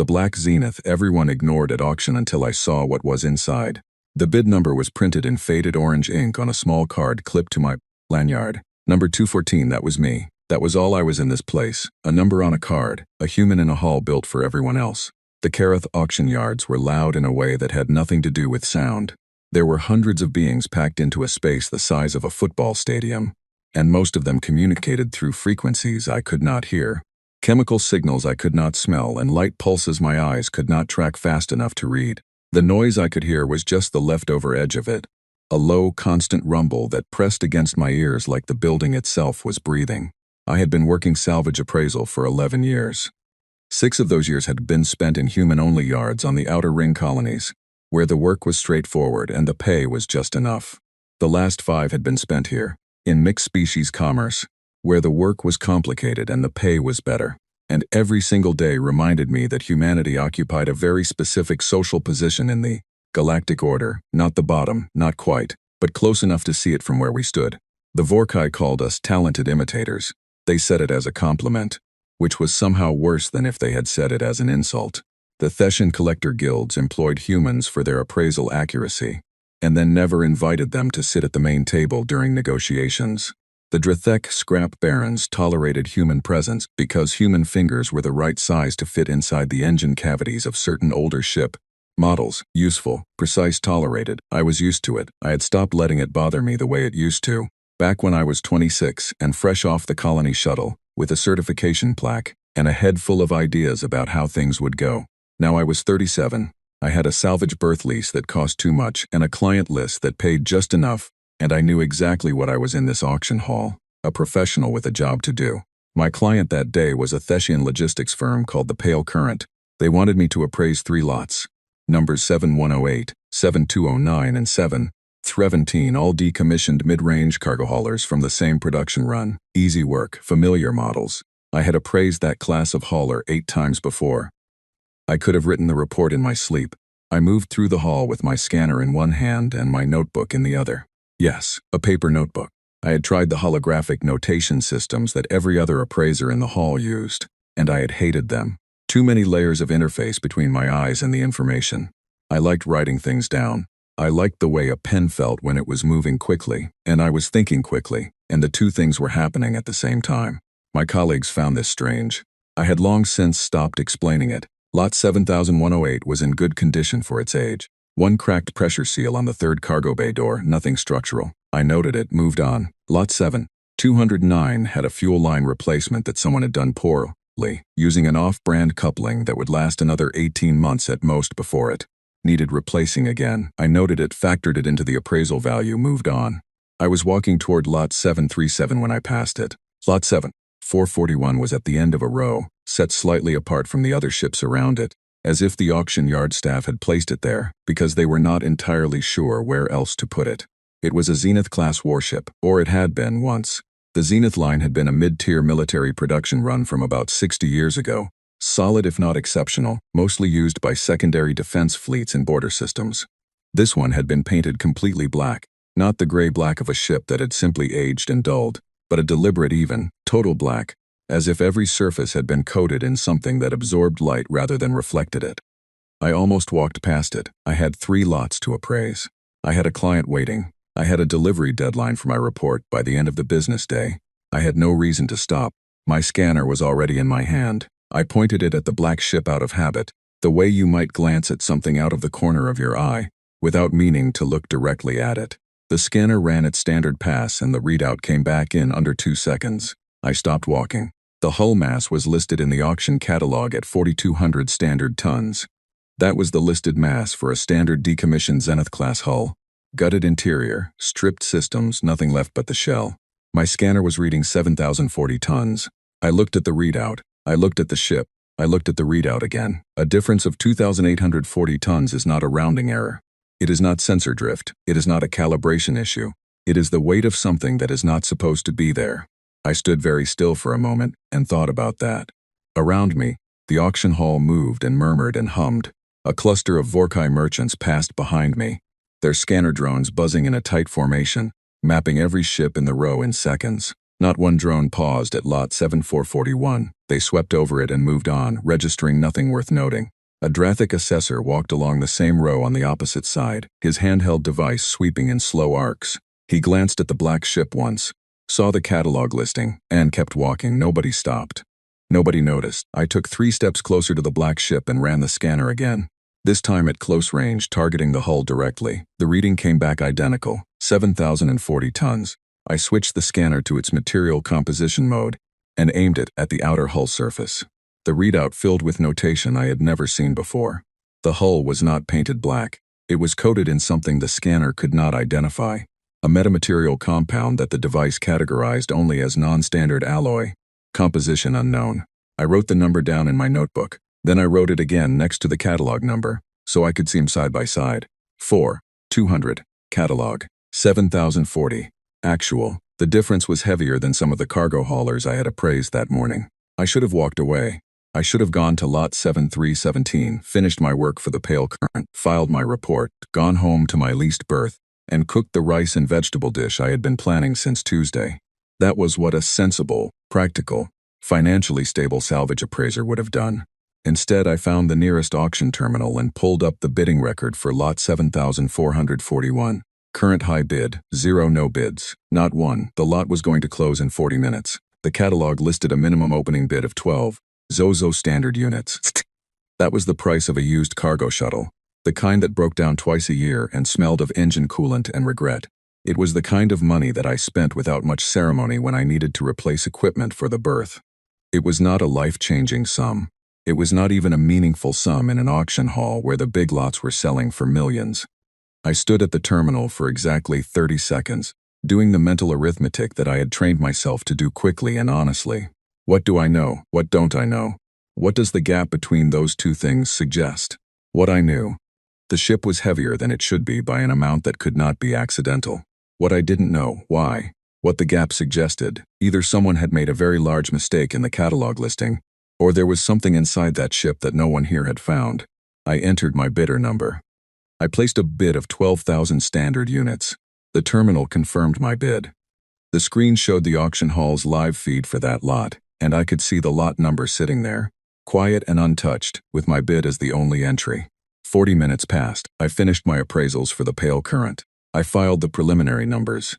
The black Zenith everyone ignored at auction until I saw what was inside. The bid number was printed in faded orange ink on a small card clipped to my lanyard. Number 214, that was me. That was all I was in this place. A number on a card, a human in a hall built for everyone else. The Kareth auction yards were loud in a way that had nothing to do with sound. There were hundreds of beings packed into a space the size of a football stadium, and most of them communicated through frequencies I could not hear. Chemical signals I could not smell and light pulses my eyes could not track fast enough to read. The noise I could hear was just the leftover edge of it, a low, constant rumble that pressed against my ears like the building itself was breathing. I had been working salvage appraisal for 11 years. 6 of those years had been spent in human-only yards on the outer ring colonies, where the work was straightforward and the pay was just enough. The last 5 had been spent here, in mixed-species commerce, where the work was complicated and the pay was better. And every single day reminded me that humanity occupied a very specific social position in the galactic order, not the bottom, not quite, but close enough to see it from where we stood. The Vorkai called us talented imitators. They said it as a compliment, which was somehow worse than if they had said it as an insult. The Theshan collector guilds employed humans for their appraisal accuracy, and then never invited them to sit at the main table during negotiations. The Drethek scrap barons tolerated human presence because human fingers were the right size to fit inside the engine cavities of certain older ship models. Useful, precise, tolerated. I was used to it. I had stopped letting it bother me the way it used to. Back when I was 26 and fresh off the colony shuttle, with a certification plaque, and a head full of ideas about how things would go. Now I was 37. I had a salvage berth lease that cost too much and a client list that paid just enough, and I knew exactly what I was in this auction hall, a professional with a job to do. My client that day was a Theshian logistics firm called the Pale Current. They wanted me to appraise 3 lots, numbers 7108, 7209, and 717, all decommissioned mid-range cargo haulers from the same production run. Easy work, familiar models. I had appraised that class of hauler 8 times before. I could have written the report in my sleep. I moved through the hall with my scanner in one hand and my notebook in the other. Yes, a paper notebook. I had tried the holographic notation systems that every other appraiser in the hall used, and I had hated them. Too many layers of interface between my eyes and the information. I liked writing things down. I liked the way a pen felt when it was moving quickly, and I was thinking quickly, and the 2 things were happening at the same time. My colleagues found this strange. I had long since stopped explaining it. Lot 7108 was in good condition for its age. 1 cracked pressure seal on the 3rd cargo bay door, nothing structural. I noted it, moved on. Lot 7209 had a fuel line replacement that someone had done poorly, using an off-brand coupling that would last another 18 months at most before it needed replacing again. I noted it, factored it into the appraisal value, moved on. I was walking toward Lot 737 when I passed it. Lot 7441 was at the end of a row, set slightly apart from the other ships around it, as if the auction yard staff had placed it there because they were not entirely sure where else to put it. It was a Zenith-class warship, or it had been once. The Zenith line had been a mid-tier military production run from about 60 years ago, solid if not exceptional, mostly used by secondary defense fleets and border systems. This one had been painted completely black, not the gray black of a ship that had simply aged and dulled, but a deliberate even, total black, as if every surface had been coated in something that absorbed light rather than reflected it. I almost walked past it. I had 3 lots to appraise. I had a client waiting. I had a delivery deadline for my report by the end of the business day. I had no reason to stop. My scanner was already in my hand. I pointed it at the black ship out of habit, the way you might glance at something out of the corner of your eye, without meaning to look directly at it. The scanner ran its standard pass and the readout came back in under 2 seconds. I stopped walking. The hull mass was listed in the auction catalog at 4,200 standard tons. That was the listed mass for a standard decommissioned Zenith-class hull. Gutted interior, stripped systems, nothing left but the shell. My scanner was reading 7,040 tons. I looked at the readout. I looked at the ship. I looked at the readout again. A difference of 2,840 tons is not a rounding error. It is not sensor drift. It is not a calibration issue. It is the weight of something that is not supposed to be there. I stood very still for a moment and thought about that. Around me, the auction hall moved and murmured and hummed. A cluster of Vorkai merchants passed behind me, their scanner drones buzzing in a tight formation, mapping every ship in the row in seconds. Not one drone paused at lot 7441. They swept over it and moved on, registering nothing worth noting. A Drathic assessor walked along the same row on the opposite side, his handheld device sweeping in slow arcs. He glanced at the black ship once, saw the catalog listing, and kept walking. Nobody stopped. Nobody noticed. I took 3 steps closer to the black ship and ran the scanner again. This time at close range, targeting the hull directly. The reading came back identical, 7,040 tons. I switched the scanner to its material composition mode and aimed it at the outer hull surface. The readout filled with notation I had never seen before. The hull was not painted black. It was coated in something the scanner could not identify, a metamaterial compound that the device categorized only as non-standard alloy. Composition unknown. I wrote the number down in my notebook. Then I wrote it again next to the catalog number, so I could see them side by side. 200, catalog, 7,040, actual. The difference was heavier than some of the cargo haulers I had appraised that morning. I should have walked away. I should have gone to lot 7317, finished my work for the Pale Current, filed my report, gone home to my leased berth, and cooked the rice and vegetable dish I had been planning since Tuesday. That was what a sensible, practical, financially stable salvage appraiser would have done. Instead, I found the nearest auction terminal and pulled up the bidding record for lot 7,441. Current high bid, 0 no bids, not one. The lot was going to close in 40 minutes. The catalog listed a minimum opening bid of 12 Zozo standard units. That was the price of a used cargo shuttle, the kind that broke down twice a year and smelled of engine coolant and regret. It was the kind of money that I spent without much ceremony when I needed to replace equipment for the berth. It was not a life-changing sum. It was not even a meaningful sum in an auction hall where the big lots were selling for millions. I stood at the terminal for exactly 30 seconds, doing the mental arithmetic that I had trained myself to do quickly and honestly. What do I know? What don't I know? What does the gap between those two things suggest? What I knew. The ship was heavier than it should be by an amount that could not be accidental. What I didn't know, why. What the gap suggested, either someone had made a very large mistake in the catalog listing, or there was something inside that ship that no one here had found. I entered my bidder number. I placed a bid of 12,000 standard units. The terminal confirmed my bid. The screen showed the auction hall's live feed for that lot, and I could see the lot number sitting there, quiet and untouched, with my bid as the only entry. 40 minutes passed. I finished my appraisals for the Pale Current. I filed the preliminary numbers.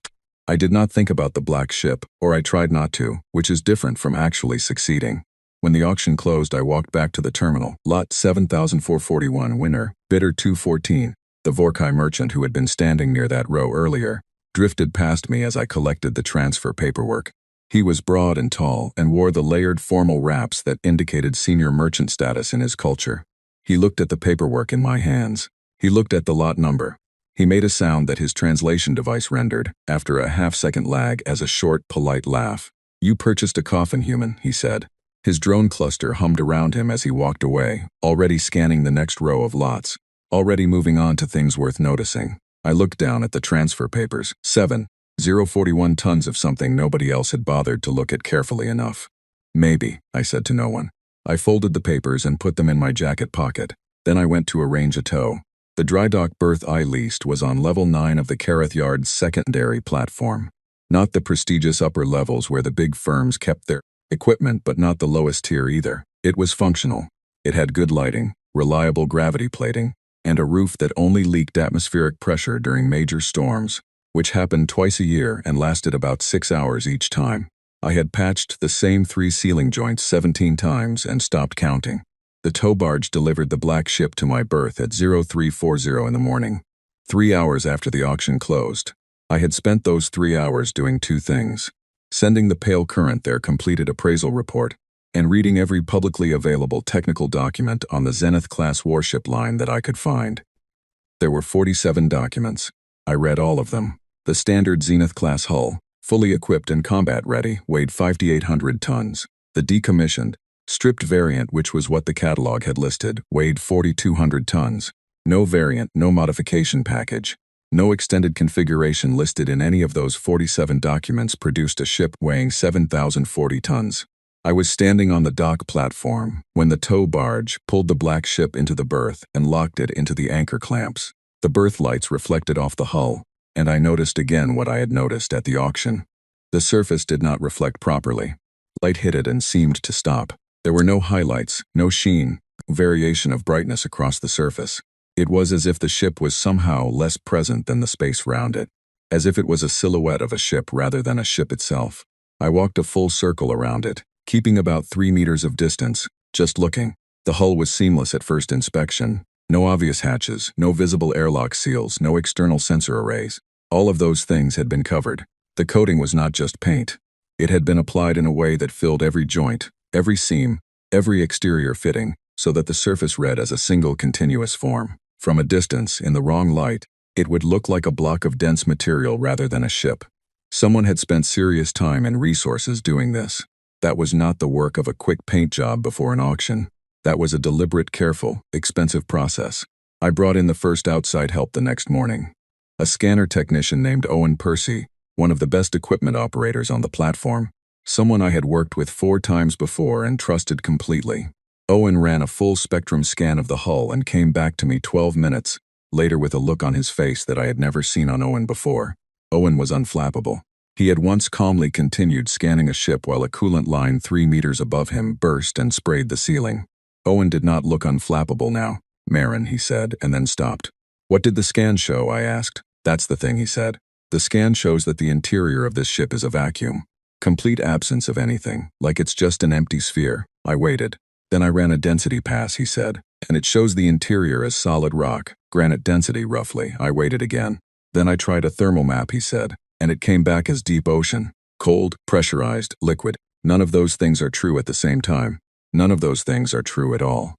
I did not think about the black ship, or I tried not to, which is different from actually succeeding. When the auction closed, I walked back to the terminal. Lot 7,441, winner, bidder 214. The Vorkai merchant who had been standing near that row earlier drifted past me as I collected the transfer paperwork. He was broad and tall and wore the layered formal wraps that indicated senior merchant status in his culture. He looked at the paperwork in my hands. He looked at the lot number. He made a sound that his translation device rendered, after a half-second lag, as a short, polite laugh. "You purchased a coffin, human," he said. His drone cluster hummed around him as he walked away, already scanning the next row of lots, already moving on to things worth noticing. I looked down at the transfer papers. 7,041 tons of something nobody else had bothered to look at carefully enough. "Maybe," I said to no one. I folded the papers and put them in my jacket pocket. Then I went to arrange a tow. The dry dock berth I leased was on level 9 of the Kareth Yard's secondary platform. Not the prestigious upper levels where the big firms kept their equipment, but not the lowest tier either. It was functional. It had good lighting, reliable gravity plating, and a roof that only leaked atmospheric pressure during major storms, which happened twice a year and lasted about 6 hours each time. I had patched the same 3 ceiling joints 17 times and stopped counting. The tow barge delivered the black ship to my berth at 0340 in the morning, 3 hours after the auction closed. I had spent those 3 hours doing 2 things: sending the Pale Current their completed appraisal report, and reading every publicly available technical document on the Zenith-class warship line that I could find. There were 47 documents. I read all of them. The standard Zenith-class hull, fully equipped and combat-ready, weighed 5,800 tons. The decommissioned, stripped variant, which was what the catalog had listed, weighed 4,200 tons. No variant, no modification package, no extended configuration listed in any of those 47 documents produced a ship weighing 7,040 tons. I was standing on the dock platform when the tow barge pulled the black ship into the berth and locked it into the anchor clamps. The berth lights reflected off the hull, and I noticed again what I had noticed at the auction. The surface did not reflect properly. Light hit it and seemed to stop. There were no highlights, no sheen, no variation of brightness across the surface. It was as if the ship was somehow less present than the space around it, as if it was a silhouette of a ship rather than a ship itself. I walked a full circle around it, keeping about 3 meters of distance, just looking. The hull was seamless at first inspection. No obvious hatches, no visible airlock seals, no external sensor arrays. All of those things had been covered. The coating was not just paint. It had been applied in a way that filled every joint, every seam, every exterior fitting, so that the surface read as a single continuous form. From a distance, in the wrong light, it would look like a block of dense material rather than a ship. Someone had spent serious time and resources doing this. That was not the work of a quick paint job before an auction. That was a deliberate, careful, expensive process. I brought in the first outside help the next morning. A scanner technician named Owen Percy, one of the best equipment operators on the platform. Someone I had worked with 4 times before and trusted completely. Owen ran a full spectrum scan of the hull and came back to me 12 minutes later with a look on his face that I had never seen on Owen before. Owen was unflappable. He had once calmly continued scanning a ship while a coolant line 3 meters above him burst and sprayed the ceiling. Owen did not look unflappable now. "Marin," he said, and then stopped. "What did the scan show?" I asked. "That's the thing," he said. "The scan shows that the interior of this ship is a vacuum. Complete absence of anything, like it's just an empty sphere." I waited. "Then I ran a density pass," he said, "and it shows the interior as solid rock, granite density roughly." I waited again. "Then I tried a thermal map," he said, "and it came back as deep ocean. Cold, pressurized, liquid. None of those things are true at the same time. None of those things are true at all.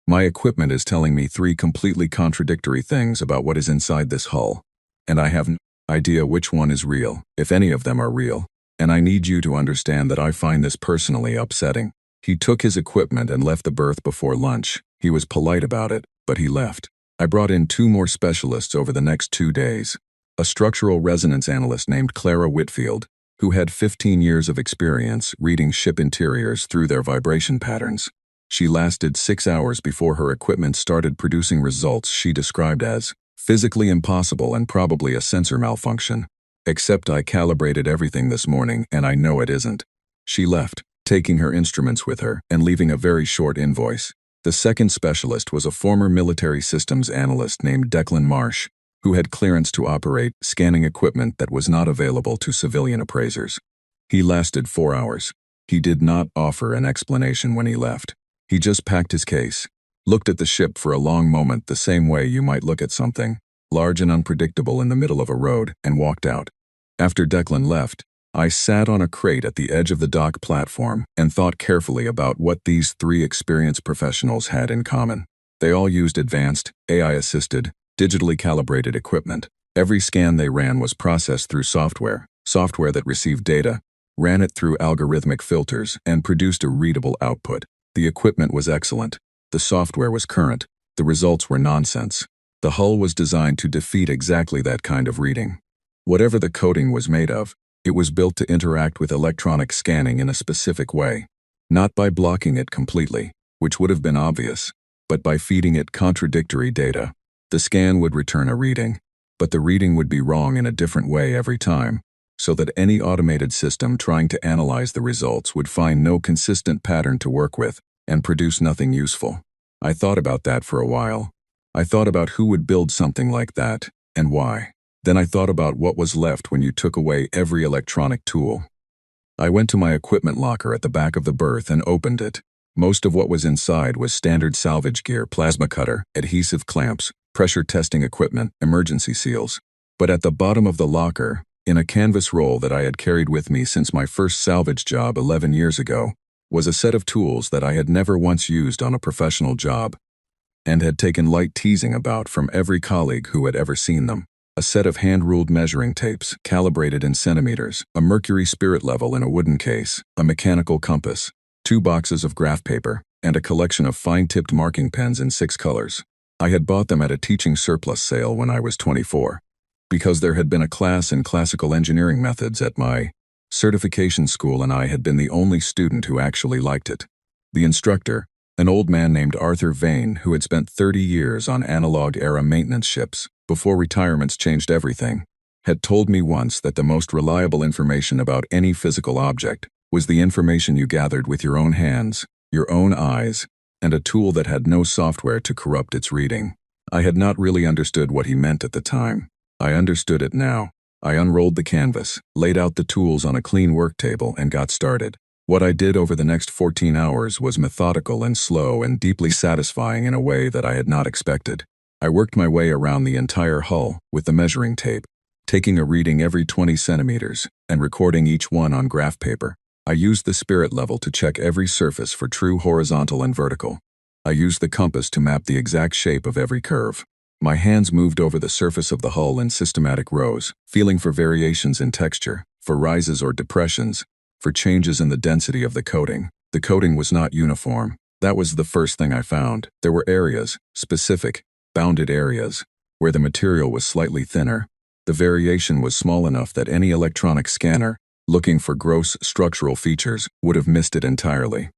My equipment is telling me 3 completely contradictory things about what is inside this hull, and I have no idea which one is real, if any of them are real, and I need you to understand that I find this personally upsetting." He took his equipment and left the berth before lunch. He was polite about it, but he left. I brought in 2 more specialists over the next 2 days. A structural resonance analyst named Clara Whitfield, who had 15 years of experience reading ship interiors through their vibration patterns. She lasted 6 hours before her equipment started producing results she described as physically impossible and probably a sensor malfunction. "Except I calibrated everything this morning and I know it isn't." She left, taking her instruments with her and leaving a very short invoice. The second specialist was a former military systems analyst named Declan Marsh, who had clearance to operate scanning equipment that was not available to civilian appraisers. He lasted 4 hours. He did not offer an explanation when he left. He just packed his case, looked at the ship for a long moment the same way you might look at something large and unpredictable in the middle of a road, and walked out. After Declan left, I sat on a crate at the edge of the dock platform and thought carefully about what these 3 experienced professionals had in common. They all used advanced, AI-assisted, digitally calibrated equipment. Every scan they ran was processed through software that received data, ran it through algorithmic filters, and produced a readable output. The equipment was excellent. The software was current. The results were nonsense. The hull was designed to defeat exactly that kind of reading. Whatever the coating was made of, it was built to interact with electronic scanning in a specific way. Not by blocking it completely, which would have been obvious, but by feeding it contradictory data. The scan would return a reading, but the reading would be wrong in a different way every time, so that any automated system trying to analyze the results would find no consistent pattern to work with and produce nothing useful. I thought about that for a while. I thought about who would build something like that, and why. Then I thought about what was left when you took away every electronic tool. I went to my equipment locker at the back of the berth and opened it. Most of what was inside was standard salvage gear, plasma cutter, adhesive clamps, pressure testing equipment, emergency seals. But at the bottom of the locker, in a canvas roll that I had carried with me since my first salvage job 11 years ago, was a set of tools that I had never once used on a professional job, and had taken light teasing about from every colleague who had ever seen them. A set of hand-ruled measuring tapes, calibrated in centimeters, a mercury spirit level in a wooden case, a mechanical compass, 2 boxes of graph paper, and a collection of fine-tipped marking pens in 6 colors. I had bought them at a teaching surplus sale when I was 24, because there had been a class in classical engineering methods at my certification school and I had been the only student who actually liked it. The instructor, an old man named Arthur Vane, who had spent 30 years on analog-era maintenance ships, before retirements changed everything, had told me once that the most reliable information about any physical object was the information you gathered with your own hands, your own eyes, and a tool that had no software to corrupt its reading. I had not really understood what he meant at the time. I understood it now. I unrolled the canvas, laid out the tools on a clean work table, and got started. What I did over the next 14 hours was methodical and slow and deeply satisfying in a way that I had not expected. I worked my way around the entire hull with the measuring tape, taking a reading every 20 centimeters and recording each one on graph paper. I used the spirit level to check every surface for true horizontal and vertical. I used the compass to map the exact shape of every curve. My hands moved over the surface of the hull in systematic rows, feeling for variations in texture, for rises or depressions, for changes in the density of the coating. The coating was not uniform. That was the first thing I found. There were areas, specific, bounded areas, where the material was slightly thinner. The variation was small enough that any electronic scanner, looking for gross structural features, would have missed it entirely.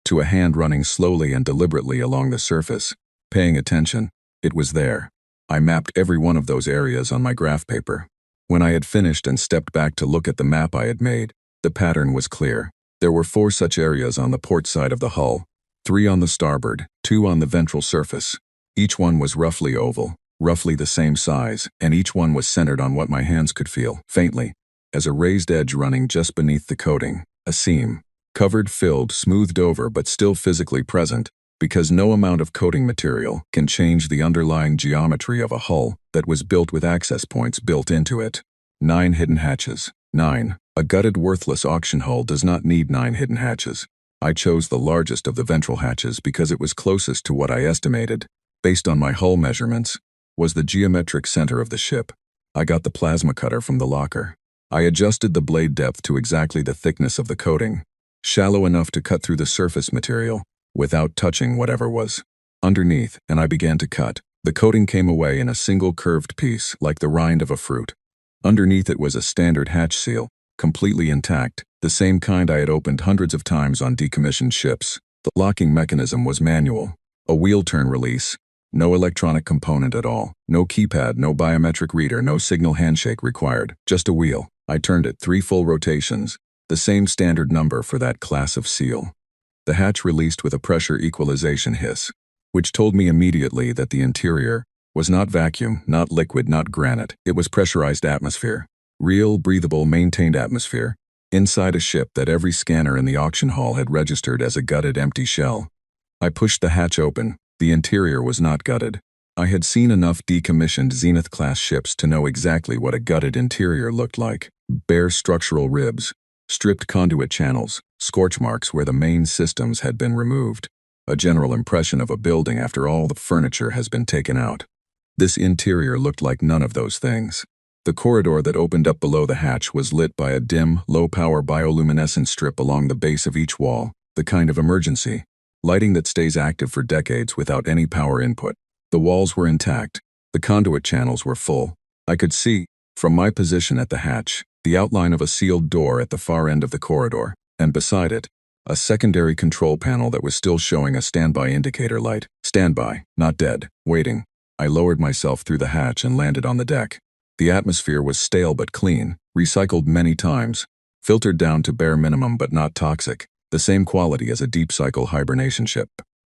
To a hand running slowly and deliberately along the surface, paying attention, it was there. I mapped every one of those areas on my graph paper. When I had finished and stepped back to look at the map I had made, the pattern was clear. There were 4 such areas on the port side of the hull, 3 on the starboard, 2 on the ventral surface. Each one was roughly oval, roughly the same size, and each one was centered on what my hands could feel, faintly, as a raised edge running just beneath the coating, a seam, covered, filled, smoothed over but still physically present, because no amount of coating material can change the underlying geometry of a hull that was built with access points built into it. 9 hidden hatches. 9. A gutted, worthless auction hull does not need 9 hidden hatches. I chose the largest of the ventral hatches because it was closest to what I estimated, based on my hull measurements, was the geometric center of the ship. I got the plasma cutter from the locker. I adjusted the blade depth to exactly the thickness of the coating, shallow enough to cut through the surface material, without touching whatever was underneath, and I began to cut. The coating came away in a single curved piece, like the rind of a fruit. Underneath it was a standard hatch seal, completely intact, the same kind I had opened hundreds of times on decommissioned ships. The locking mechanism was manual. A wheel turn release. No electronic component at all. No keypad, no biometric reader, no signal handshake required. Just a wheel. I turned it 3 full rotations, the same standard number for that class of seal. The hatch released with a pressure equalization hiss, which told me immediately that the interior was not vacuum, not liquid, not granite. It was pressurized atmosphere. Real, breathable, maintained atmosphere, inside a ship that every scanner in the auction hall had registered as a gutted, empty shell. I pushed the hatch open. The interior was not gutted. I had seen enough decommissioned Zenith-class ships to know exactly what a gutted interior looked like. Bare structural ribs, stripped conduit channels, scorch marks where the main systems had been removed. A general impression of a building after all the furniture has been taken out. This interior looked like none of those things. The corridor that opened up below the hatch was lit by a dim, low-power bioluminescent strip along the base of each wall, the kind of emergency lighting that stays active for decades without any power input. The walls were intact. The conduit channels were full. I could see, from my position at the hatch, the outline of a sealed door at the far end of the corridor, and beside it, a secondary control panel that was still showing a standby indicator light. Standby, not dead, waiting. I lowered myself through the hatch and landed on the deck. The atmosphere was stale but clean, recycled many times, filtered down to bare minimum but not toxic, the same quality as a deep cycle hibernation ship.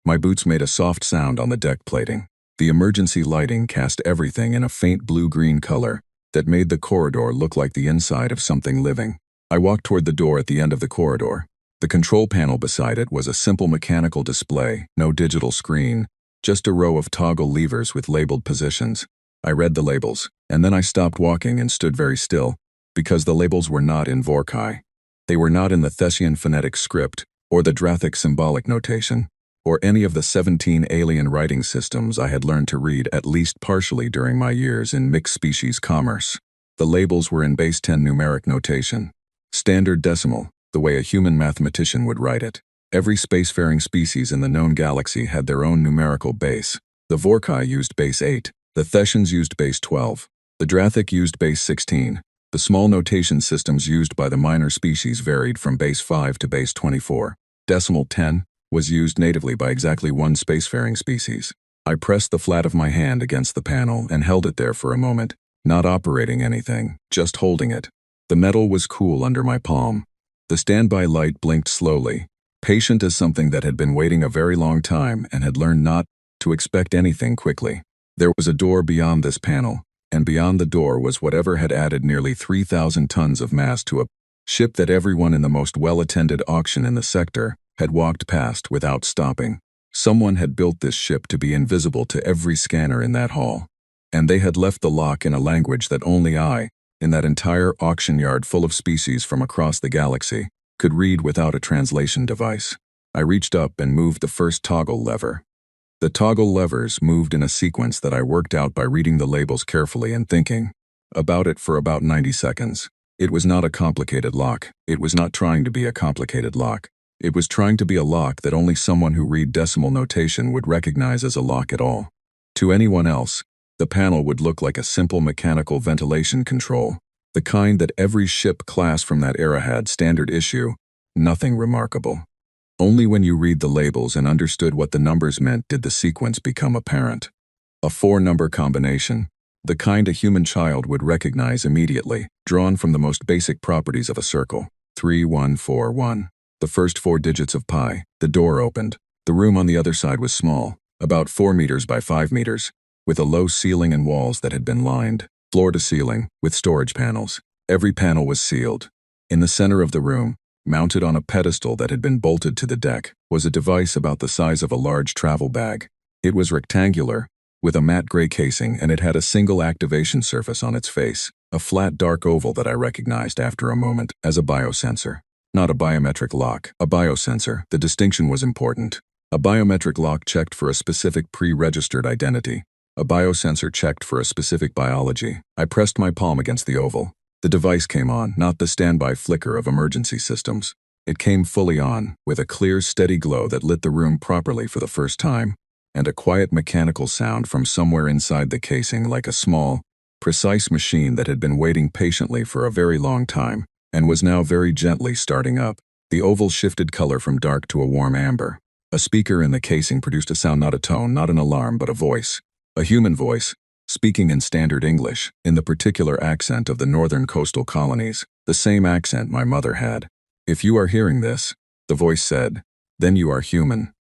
My boots made a soft sound on the deck plating. The emergency lighting cast everything in a faint blue-green color that made the corridor look like the inside of something living. I walked toward the door at the end of the corridor. The control panel beside it was a simple mechanical display, no digital screen, just a row of toggle levers with labeled positions. I read the labels, and then I stopped walking and stood very still, because the labels were not in Vorkai. They were not in the Thessian phonetic script, or the Drathic symbolic notation, or any of the 17 alien writing systems I had learned to read at least partially during my years in mixed-species commerce. The labels were in base 10 numeric notation. Standard decimal, the way a human mathematician would write it. Every spacefaring species in the known galaxy had their own numerical base. The Vorkai used base 8. The Thessians used base 12. The Drathic used base 16. The small notation systems used by the minor species varied from base 5 to base 24. Decimal 10 was used natively by exactly one spacefaring species. I pressed the flat of my hand against the panel and held it there for a moment, not operating anything, just holding it. The metal was cool under my palm. The standby light blinked slowly, patient as something that had been waiting a very long time and had learned not to expect anything quickly. There was a door beyond this panel, and beyond the door was whatever had added nearly 3,000 tons of mass to a ship that everyone in the most well-attended auction in the sector had walked past without stopping. Someone had built this ship to be invisible to every scanner in that hall, and they had left the lock in a language that only I, in that entire auction yard full of species from across the galaxy, could read without a translation device. I reached up and moved the first toggle lever. The toggle levers moved in a sequence that I worked out by reading the labels carefully and thinking about it for about 90 seconds. It was not a complicated lock. It was not trying to be a complicated lock. It was trying to be a lock that only someone who read decimal notation would recognize as a lock at all. To anyone else, the panel would look like a simple mechanical ventilation control, the kind that every ship class from that era had, standard issue, nothing remarkable. Only when you read the labels and understood what the numbers meant did the sequence become apparent. A 4-number combination, the kind a human child would recognize immediately, drawn from the most basic properties of a circle. 3141. The first 4 digits of pi. The door opened. The room on the other side was small, about 4 meters by 5 meters, with a low ceiling and walls that had been lined, floor to ceiling, with storage panels. Every panel was sealed. In the center of the room, mounted on a pedestal that had been bolted to the deck, was a device about the size of a large travel bag. It was rectangular, with a matte gray casing, and it had a single activation surface on its face, a flat dark oval that I recognized after a moment as a biosensor. Not a biometric lock, a biosensor. The distinction was important. A biometric lock checked for a specific pre-registered identity. A biosensor checked for a specific biology. I pressed my palm against the oval. The device came on, not the standby flicker of emergency systems. It came fully on, with a clear, steady glow that lit the room properly for the first time, and a quiet mechanical sound from somewhere inside the casing, like a small, precise machine that had been waiting patiently for a very long time, and was now very gently starting up. The oval shifted color from dark to a warm amber. A speaker in the casing produced a sound, not a tone, not an alarm, but a voice. A human voice, speaking in standard English, in the particular accent of the northern coastal colonies, the same accent my mother had. "If you are hearing this," the voice said, "then you are human.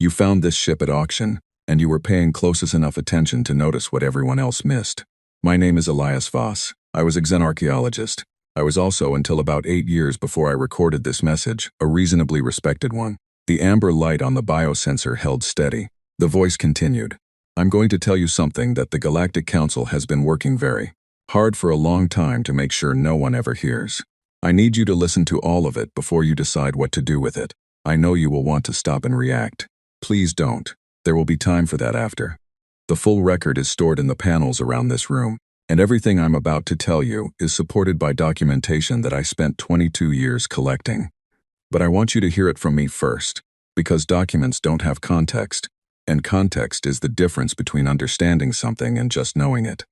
You found this ship at auction, and you were paying close enough attention to notice what everyone else missed. My name is Elias Voss. I was a xenarchaeologist. I was also, until about 8 years before I recorded this message, a reasonably respected one." The amber light on the biosensor held steady. The voice continued. "I'm going to tell you something that the Galactic Council has been working very hard for a long time to make sure no one ever hears. I need you to listen to all of it before you decide what to do with it. I know you will want to stop and react. Please don't. There will be time for that after. The full record is stored in the panels around this room, and everything I'm about to tell you is supported by documentation that I spent 22 years collecting. But I want you to hear it from me first, because documents don't have context, and context is the difference between understanding something and just knowing it."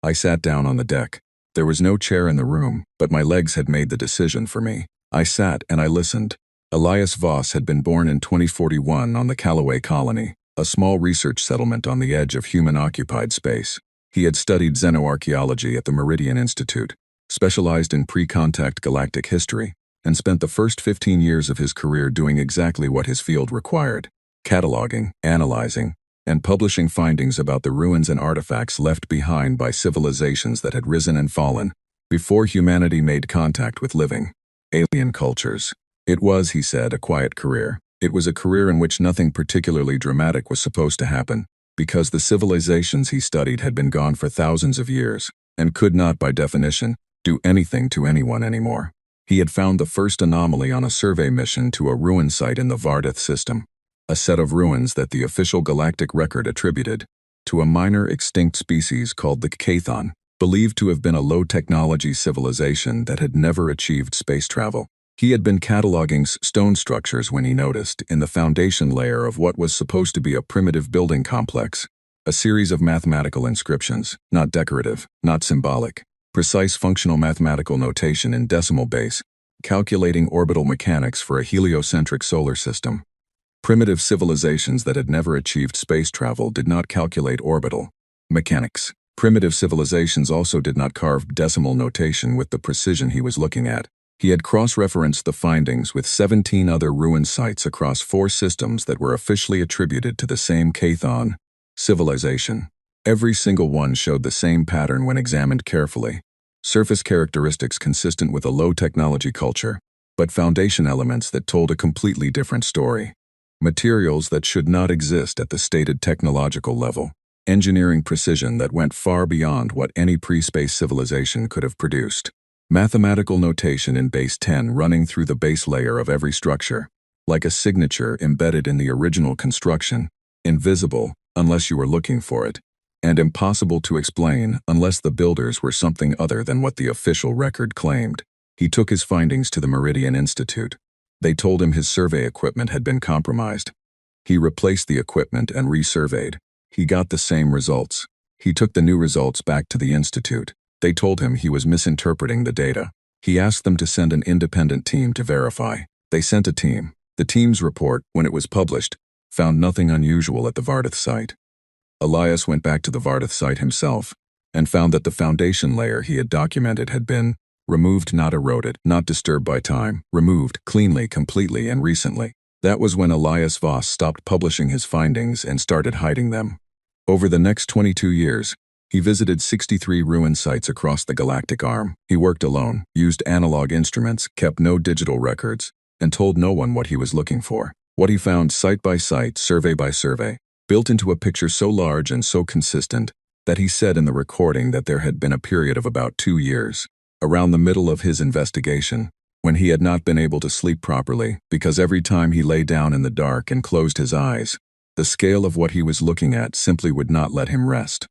I sat down on the deck. There was no chair in the room, but my legs had made the decision for me. I sat and I listened. Elias Voss had been born in 2041 on the Callaway Colony, a small research settlement on the edge of human-occupied space. He had studied xenoarchaeology at the Meridian Institute, specialized in pre-contact galactic history, and spent the first 15 years of his career doing exactly what his field required: cataloging, analyzing, and publishing findings about the ruins and artifacts left behind by civilizations that had risen and fallen before humanity made contact with living, alien cultures. It was, he said, a quiet career. It was a career in which nothing particularly dramatic was supposed to happen, because the civilizations he studied had been gone for thousands of years, and could not, by definition, do anything to anyone anymore. He had found the first anomaly on a survey mission to a ruin site in the Vardith system, a set of ruins that the official galactic record attributed to a minor extinct species called the Kathon, believed to have been a low-technology civilization that had never achieved space travel. He had been cataloging stone structures when he noticed, in the foundation layer of what was supposed to be a primitive building complex, a series of mathematical inscriptions, not decorative, not symbolic, precise functional mathematical notation in decimal base, calculating orbital mechanics for a heliocentric solar system. Primitive civilizations that had never achieved space travel did not calculate orbital mechanics. Primitive civilizations also did not carve decimal notation with the precision he was looking at. He had cross-referenced the findings with 17 other ruined sites across 4 systems that were officially attributed to the same Chthon civilization. Every single one showed the same pattern when examined carefully. Surface characteristics consistent with a low-technology culture, but foundation elements that told a completely different story. Materials that should not exist at the stated technological level. Engineering precision that went far beyond what any pre-space civilization could have produced. Mathematical notation in base 10 running through the base layer of every structure, like a signature embedded in the original construction, invisible unless you were looking for it, and impossible to explain unless the builders were something other than what the official record claimed. He took his findings to the Meridian Institute. They told him his survey equipment had been compromised. He replaced the equipment and resurveyed. He got the same results. He took the new results back to the institute. They told him he was misinterpreting the data. He asked them to send an independent team to verify. They sent a team. The team's report, when it was published, found nothing unusual at the Vardith site. Elias went back to the Vardith site himself and found that the foundation layer he had documented had been removed, not eroded, not disturbed by time, removed cleanly, completely, and recently. That was when Elias Voss stopped publishing his findings and started hiding them. Over the next 22 years, he visited 63 ruin sites across the galactic arm. He worked alone, used analog instruments, kept no digital records, and told no one what he was looking for. What he found site by site, survey by survey, built into a picture so large and so consistent that he said in the recording that there had been a period of about 2 years, around the middle of his investigation, when he had not been able to sleep properly because every time he lay down in the dark and closed his eyes, the scale of what he was looking at simply would not let him rest.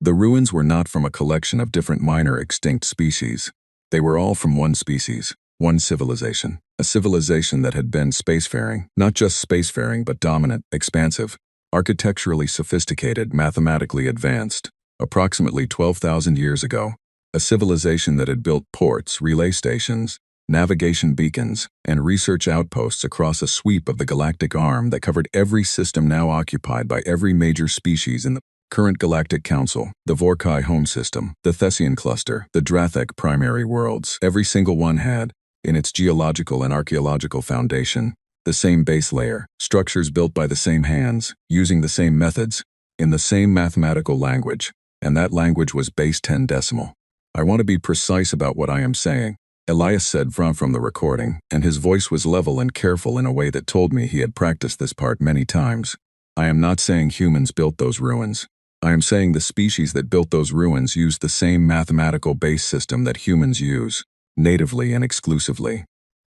The ruins were not from a collection of different minor extinct species. They were all from one species, one civilization, a civilization that had been spacefaring, not just spacefaring but dominant, expansive, architecturally sophisticated, mathematically advanced, approximately 12,000 years ago, a civilization that had built ports, relay stations, navigation beacons, and research outposts across a sweep of the galactic arm that covered every system now occupied by every major species in the current Galactic Council, the Vorkai home system, the Thessian cluster, the Drathek primary worlds. Every single one had, in its geological and archaeological foundation, the same base layer, structures built by the same hands, using the same methods, in the same mathematical language, and that language was base 10 decimal. I want to be precise about what I am saying. Elias said from the recording, and his voice was level and careful in a way that told me he had practiced this part many times. I am not saying humans built those ruins. I am saying the species that built those ruins used the same mathematical base system that humans use, natively and exclusively.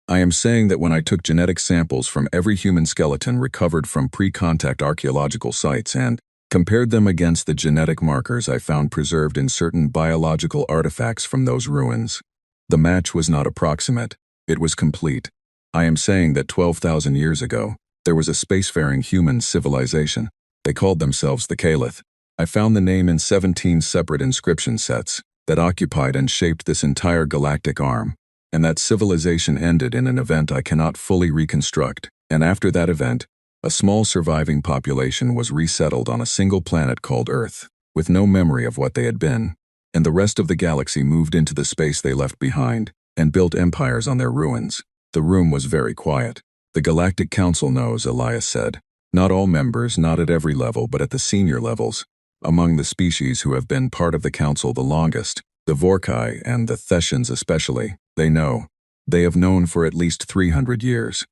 I am saying that when I took genetic samples from every human skeleton recovered from pre-contact archaeological sites and compared them against the genetic markers I found preserved in certain biological artifacts from those ruins, the match was not approximate, it was complete. I am saying that 12,000 years ago, there was a spacefaring human civilization. They called themselves the Caliph. I found the name in 17 separate inscription sets that occupied and shaped this entire galactic arm, and that civilization ended in an event I cannot fully reconstruct, and after that event, a small surviving population was resettled on a single planet called Earth, with no memory of what they had been, and the rest of the galaxy moved into the space they left behind and built empires on their ruins. The room was very quiet. The Galactic Council knows, Elias said. Not all members, not at every level, but at the senior levels. Among the species who have been part of the Council the longest, the Vorkai and the Thessians especially, they know. They have known for at least 300 years.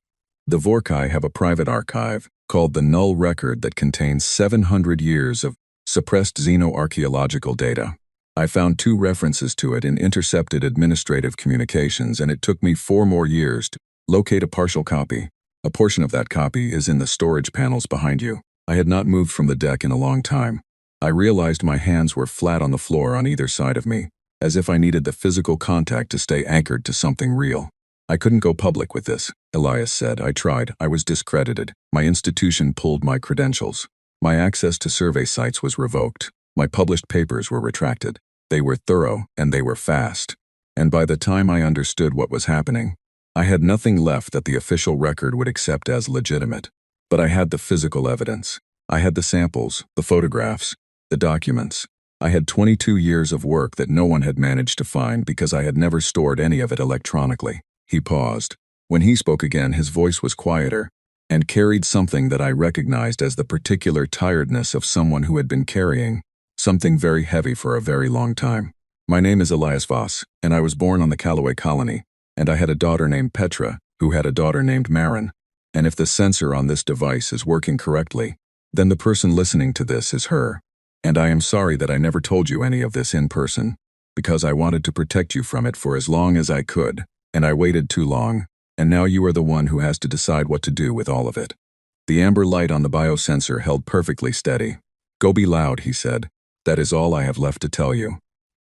The Vorkai have a private archive called the Null Record that contains 700 years of suppressed xenoarchaeological data. I found 2 references to it in intercepted administrative communications, and it took me 4 more years to locate a partial copy. A portion of that copy is in the storage panels behind you. I had not moved from the deck in a long time. I realized my hands were flat on the floor on either side of me, as if I needed the physical contact to stay anchored to something real. I couldn't go public with this, Elias said. I tried. I was discredited. My institution pulled my credentials. My access to survey sites was revoked. My published papers were retracted. They were thorough, and they were fast. And by the time I understood what was happening, I had nothing left that the official record would accept as legitimate. But I had the physical evidence. I had the samples, the photographs, the documents. I had 22 years of work that no one had managed to find because I had never stored any of it electronically. He paused. When he spoke again, his voice was quieter and carried something that I recognized as the particular tiredness of someone who had been carrying something very heavy for a very long time. My name is Elias Voss, and I was born on the Callaway colony, and I had a daughter named Petra, who had a daughter named Marin. And if the sensor on this device is working correctly, then the person listening to this is her. And I am sorry that I never told you any of this in person, because I wanted to protect you from it for as long as I could, and I waited too long, and now you are the one who has to decide what to do with all of it. The amber light on the biosensor held perfectly steady. Go be loud, he said. That is all I have left to tell you.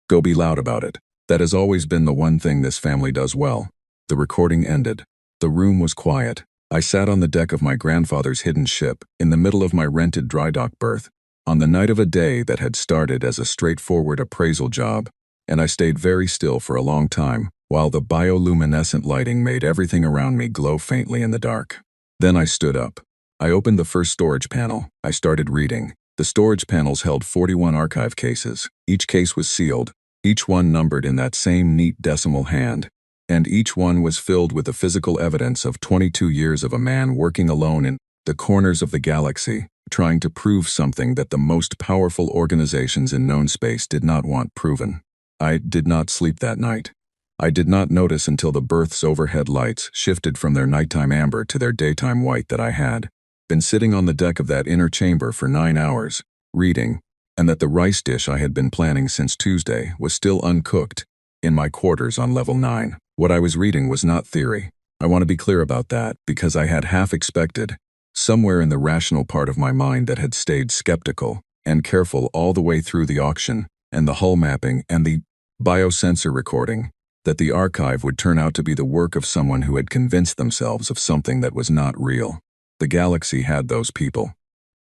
Go be loud about it. That has always been the one thing this family does well. The recording ended. The room was quiet. I sat on the deck of my grandfather's hidden ship, in the middle of my rented dry dock berth, on the night of a day that had started as a straightforward appraisal job, and I stayed very still for a long time, while the bioluminescent lighting made everything around me glow faintly in the dark. Then I stood up. I opened the first storage panel. I started reading. The storage panels held 41 archive cases. Each case was sealed, each one numbered in that same neat decimal hand, and each one was filled with the physical evidence of 22 years of a man working alone in the corners of the galaxy, trying to prove something that the most powerful organizations in known space did not want proven. I did not sleep that night. I did not notice until the berth's overhead lights shifted from their nighttime amber to their daytime white that I had been sitting on the deck of that inner chamber for 9 hours, reading, and that the rice dish I had been planning since Tuesday was still uncooked in my quarters on level 9. What I was reading was not theory. I want to be clear about that, because I had half expected, somewhere in the rational part of my mind that had stayed skeptical and careful all the way through the auction and the hull mapping and the biosensor recording, that the archive would turn out to be the work of someone who had convinced themselves of something that was not real. The galaxy had those people.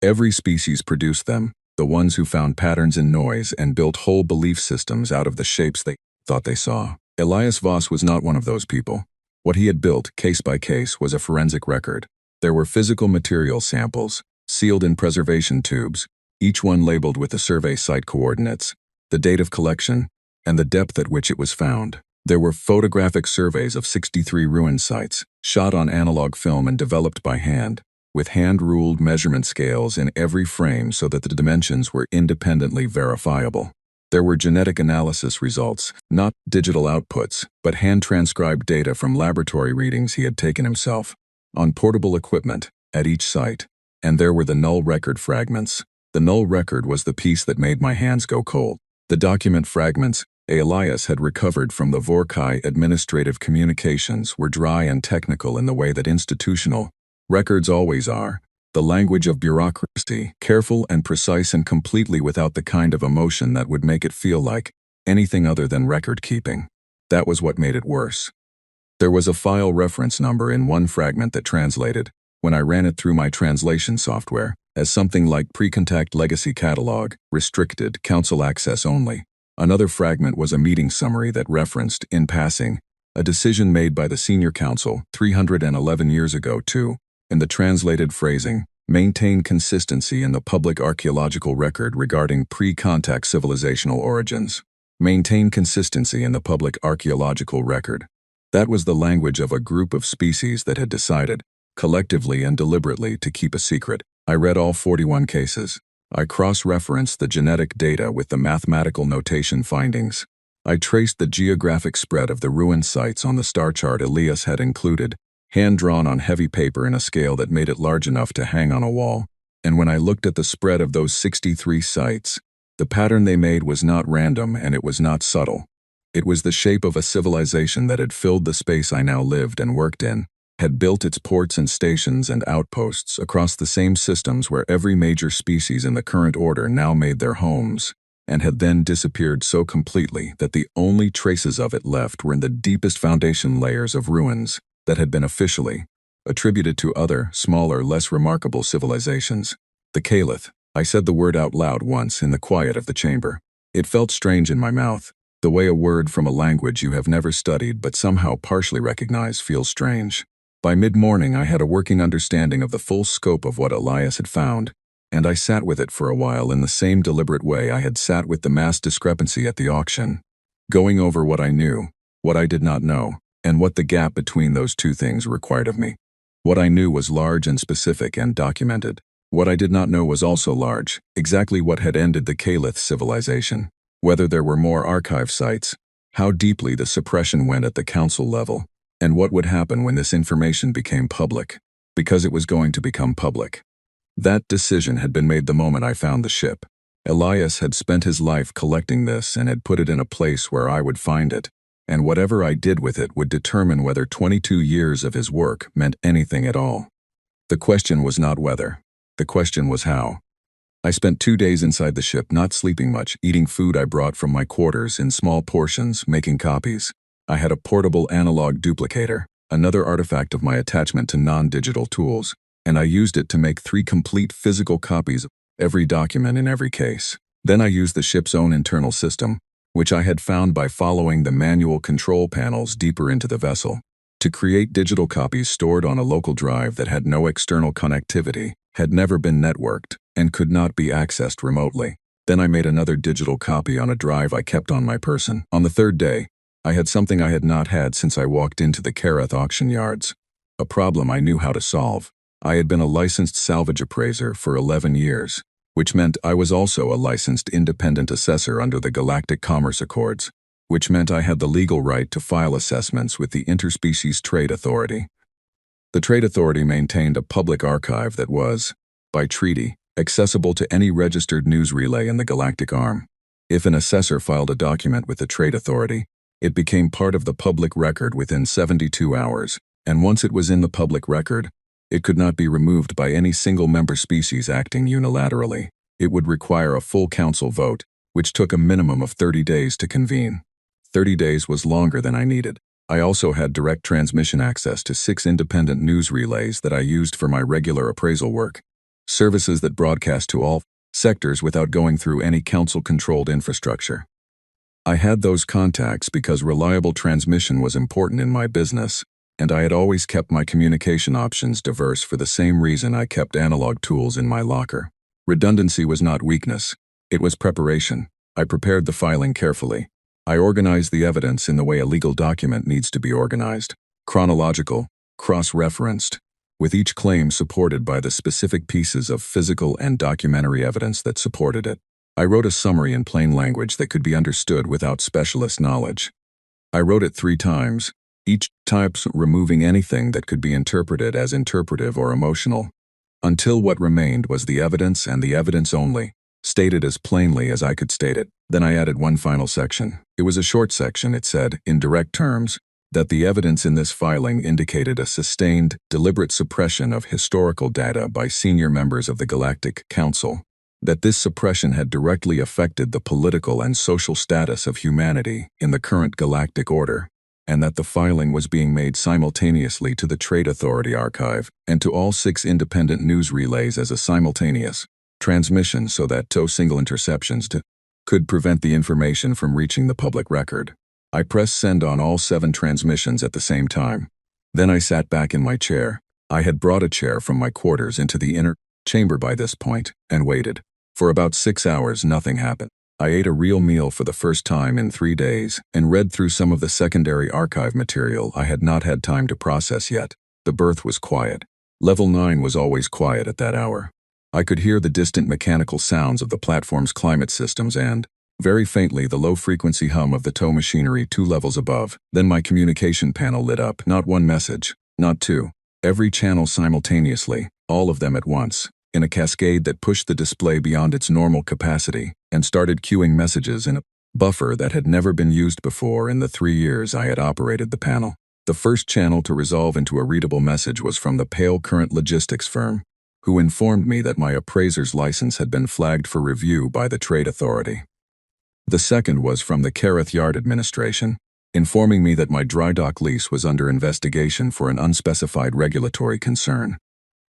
Every species produced them, the ones who found patterns in noise and built whole belief systems out of the shapes they thought they saw. Elias Voss was not one of those people. What he had built, case by case, was a forensic record. There were physical material samples, sealed in preservation tubes, each one labeled with the survey site coordinates, the date of collection, and the depth at which it was found. There were photographic surveys of 63 ruin sites, shot on analog film and developed by hand, with hand-ruled measurement scales in every frame so that the dimensions were independently verifiable. There were genetic analysis results, not digital outputs, but hand-transcribed data from laboratory readings he had taken himself, on portable equipment, at each site. And there were the null record fragments. The null record was the piece that made my hands go cold. The document fragments Elias had recovered from the Vorkai administrative communications were dry and technical in the way that institutional records always are, the language of bureaucracy, careful and precise and completely without the kind of emotion that would make it feel like anything other than record-keeping. That was what made it worse. There was a file reference number in one fragment that translated, when I ran it through my translation software, as something like Pre-Contact Legacy Catalog, Restricted, Council Access Only. Another fragment was a meeting summary that referenced, in passing, a decision made by the Senior Council 311 years ago to, in the translated phrasing, maintain consistency in the public archaeological record regarding pre-contact civilizational origins. Maintain consistency in the public archaeological record. That was the language of a group of species that had decided, collectively and deliberately, to keep a secret. I read all 41 cases. I cross-referenced the genetic data with the mathematical notation findings. I traced the geographic spread of the ruined sites on the star chart Elias had included, hand-drawn on heavy paper in a scale that made it large enough to hang on a wall. And when I looked at the spread of those 63 sites, the pattern they made was not random and it was not subtle. It was the shape of a civilization that had filled the space I now lived and worked in, had built its ports and stations and outposts across the same systems where every major species in the current order now made their homes, and had then disappeared so completely that the only traces of it left were in the deepest foundation layers of ruins that had been officially attributed to other, smaller, less remarkable civilizations. The Caliph. I said the word out loud once in the quiet of the chamber. It felt strange in my mouth, the way a word from a language you have never studied but somehow partially recognize feels strange. By mid-morning I had a working understanding of the full scope of what Elias had found, and I sat with it for a while in the same deliberate way I had sat with the mass discrepancy at the auction, going over what I knew, what I did not know, and what the gap between those two things required of me. What I knew was large and specific and documented. What I did not know was also large, exactly what had ended the Caliph civilization, whether there were more archive sites, how deeply the suppression went at the council level, and what would happen when this information became public, because it was going to become public. That decision had been made the moment I found the ship. Elias had spent his life collecting this and had put it in a place where I would find it, and whatever I did with it would determine whether 22 years of his work meant anything at all. The question was not whether. The question was how. I spent 2 days inside the ship, not sleeping much, eating food I brought from my quarters in small portions, making copies. I had a portable analog duplicator, another artifact of my attachment to non-digital tools, and I used it to make 3 complete physical copies of every document in every case. Then I used the ship's own internal system, which I had found by following the manual control panels deeper into the vessel, to create digital copies stored on a local drive that had no external connectivity, had never been networked, and could not be accessed remotely. Then I made another digital copy on a drive I kept on my person. On the 3rd day, I had something I had not had since I walked into the Kareth auction yards, a problem I knew how to solve. I had been a licensed salvage appraiser for 11 years, which meant I was also a licensed independent assessor under the Galactic Commerce Accords, which meant I had the legal right to file assessments with the Interspecies Trade Authority. The Trade Authority maintained a public archive that was, by treaty, accessible to any registered news relay in the Galactic Arm. If an assessor filed a document with the Trade Authority, it became part of the public record within 72 hours, and once it was in the public record, it could not be removed by any single member species acting unilaterally. It would require a full council vote, which took a minimum of 30 days to convene. 30 days was longer than I needed. I also had direct transmission access to 6 independent news relays that I used for my regular appraisal work, services that broadcast to all sectors without going through any council-controlled infrastructure. I had those contacts because reliable transmission was important in my business, and I had always kept my communication options diverse for the same reason I kept analog tools in my locker. Redundancy was not weakness, it was preparation. I prepared the filing carefully. I organized the evidence in the way a legal document needs to be organized, chronological, cross-referenced, with each claim supported by the specific pieces of physical and documentary evidence that supported it. I wrote a summary in plain language that could be understood without specialist knowledge. I wrote it 3 times, each time removing anything that could be interpreted as interpretive or emotional, until what remained was the evidence and the evidence only, stated as plainly as I could state it. Then I added one final section. It was a short section. It said, in direct terms, that the evidence in this filing indicated a sustained, deliberate suppression of historical data by senior members of the Galactic Council, that this suppression had directly affected the political and social status of humanity in the current galactic order, and that the filing was being made simultaneously to the Trade Authority archive and to all 6 independent news relays as a simultaneous transmission so that single interceptions could prevent the information from reaching the public record. I pressed send on all 7 transmissions at the same time. Then I sat back in my chair. I had brought a chair from my quarters into the inner chamber by this point, and waited. For about 6 hours nothing happened. I ate a real meal for the first time in 3 days, and read through some of the secondary archive material I had not had time to process yet. The berth was quiet. Level 9 was always quiet at that hour. I could hear the distant mechanical sounds of the platform's climate systems and, very faintly, the low-frequency hum of the tow machinery 2 levels above. Then my communication panel lit up. Not 1 message, not 2. Every channel simultaneously, all of them at once, in a cascade that pushed the display beyond its normal capacity and started queuing messages in a buffer that had never been used before in the 3 years I had operated the panel. The first channel to resolve into a readable message was from the Pale Current logistics firm, who informed me that my appraiser's license had been flagged for review by the Trade Authority. The second was from the Kareth Yard Administration, informing me that my dry dock lease was under investigation for an unspecified regulatory concern.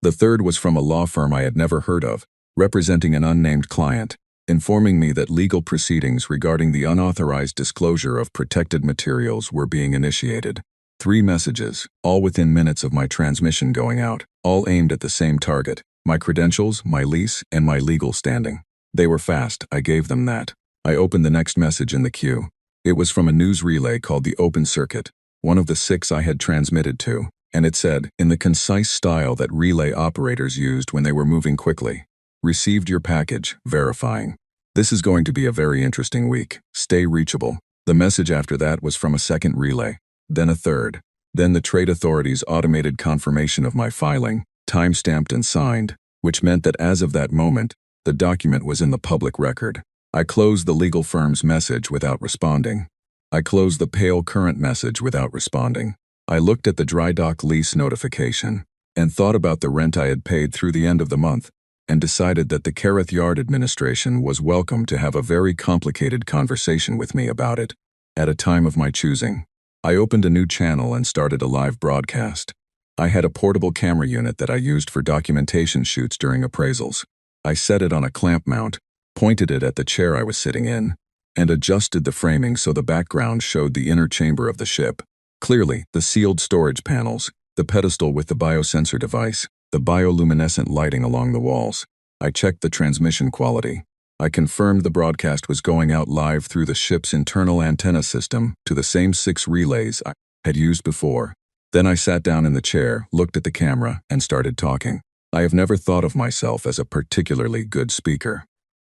The third was from a law firm I had never heard of, representing an unnamed client, informing me that legal proceedings regarding the unauthorized disclosure of protected materials were being initiated. 3 messages, all within minutes of my transmission going out, all aimed at the same target, My credentials, my lease, and my legal standing. They were fast, I gave them that. I opened the next message in the queue. It was from a news relay called the Open Circuit, one of the 6 I had transmitted to, and it said, in the concise style that relay operators used when they were moving quickly, "Received your package, verifying. This is going to be a very interesting week. Stay reachable." The message after that was from a second relay, then a third, then the trade authorities' automated confirmation of my filing, time-stamped and signed, which meant that as of that moment, the document was in the public record. I closed the legal firm's message without responding. I closed the pale current message without responding. I looked at the dry dock lease notification and thought about the rent I had paid through the end of the month and decided that the Kerith Yard administration was welcome to have a very complicated conversation with me about it at a time of my choosing. I opened a new channel and started a live broadcast. I had a portable camera unit that I used for documentation shoots during appraisals. I set it on a clamp mount, pointed it at the chair I was sitting in, and adjusted the framing so the background showed the inner chamber of the ship. Clearly, the sealed storage panels, the pedestal with the biosensor device, the bioluminescent lighting along the walls. I checked the transmission quality. I confirmed the broadcast was going out live through the ship's internal antenna system to the same 6 relays I had used before. Then I sat down in the chair, looked at the camera, and started talking. I have never thought of myself as a particularly good speaker.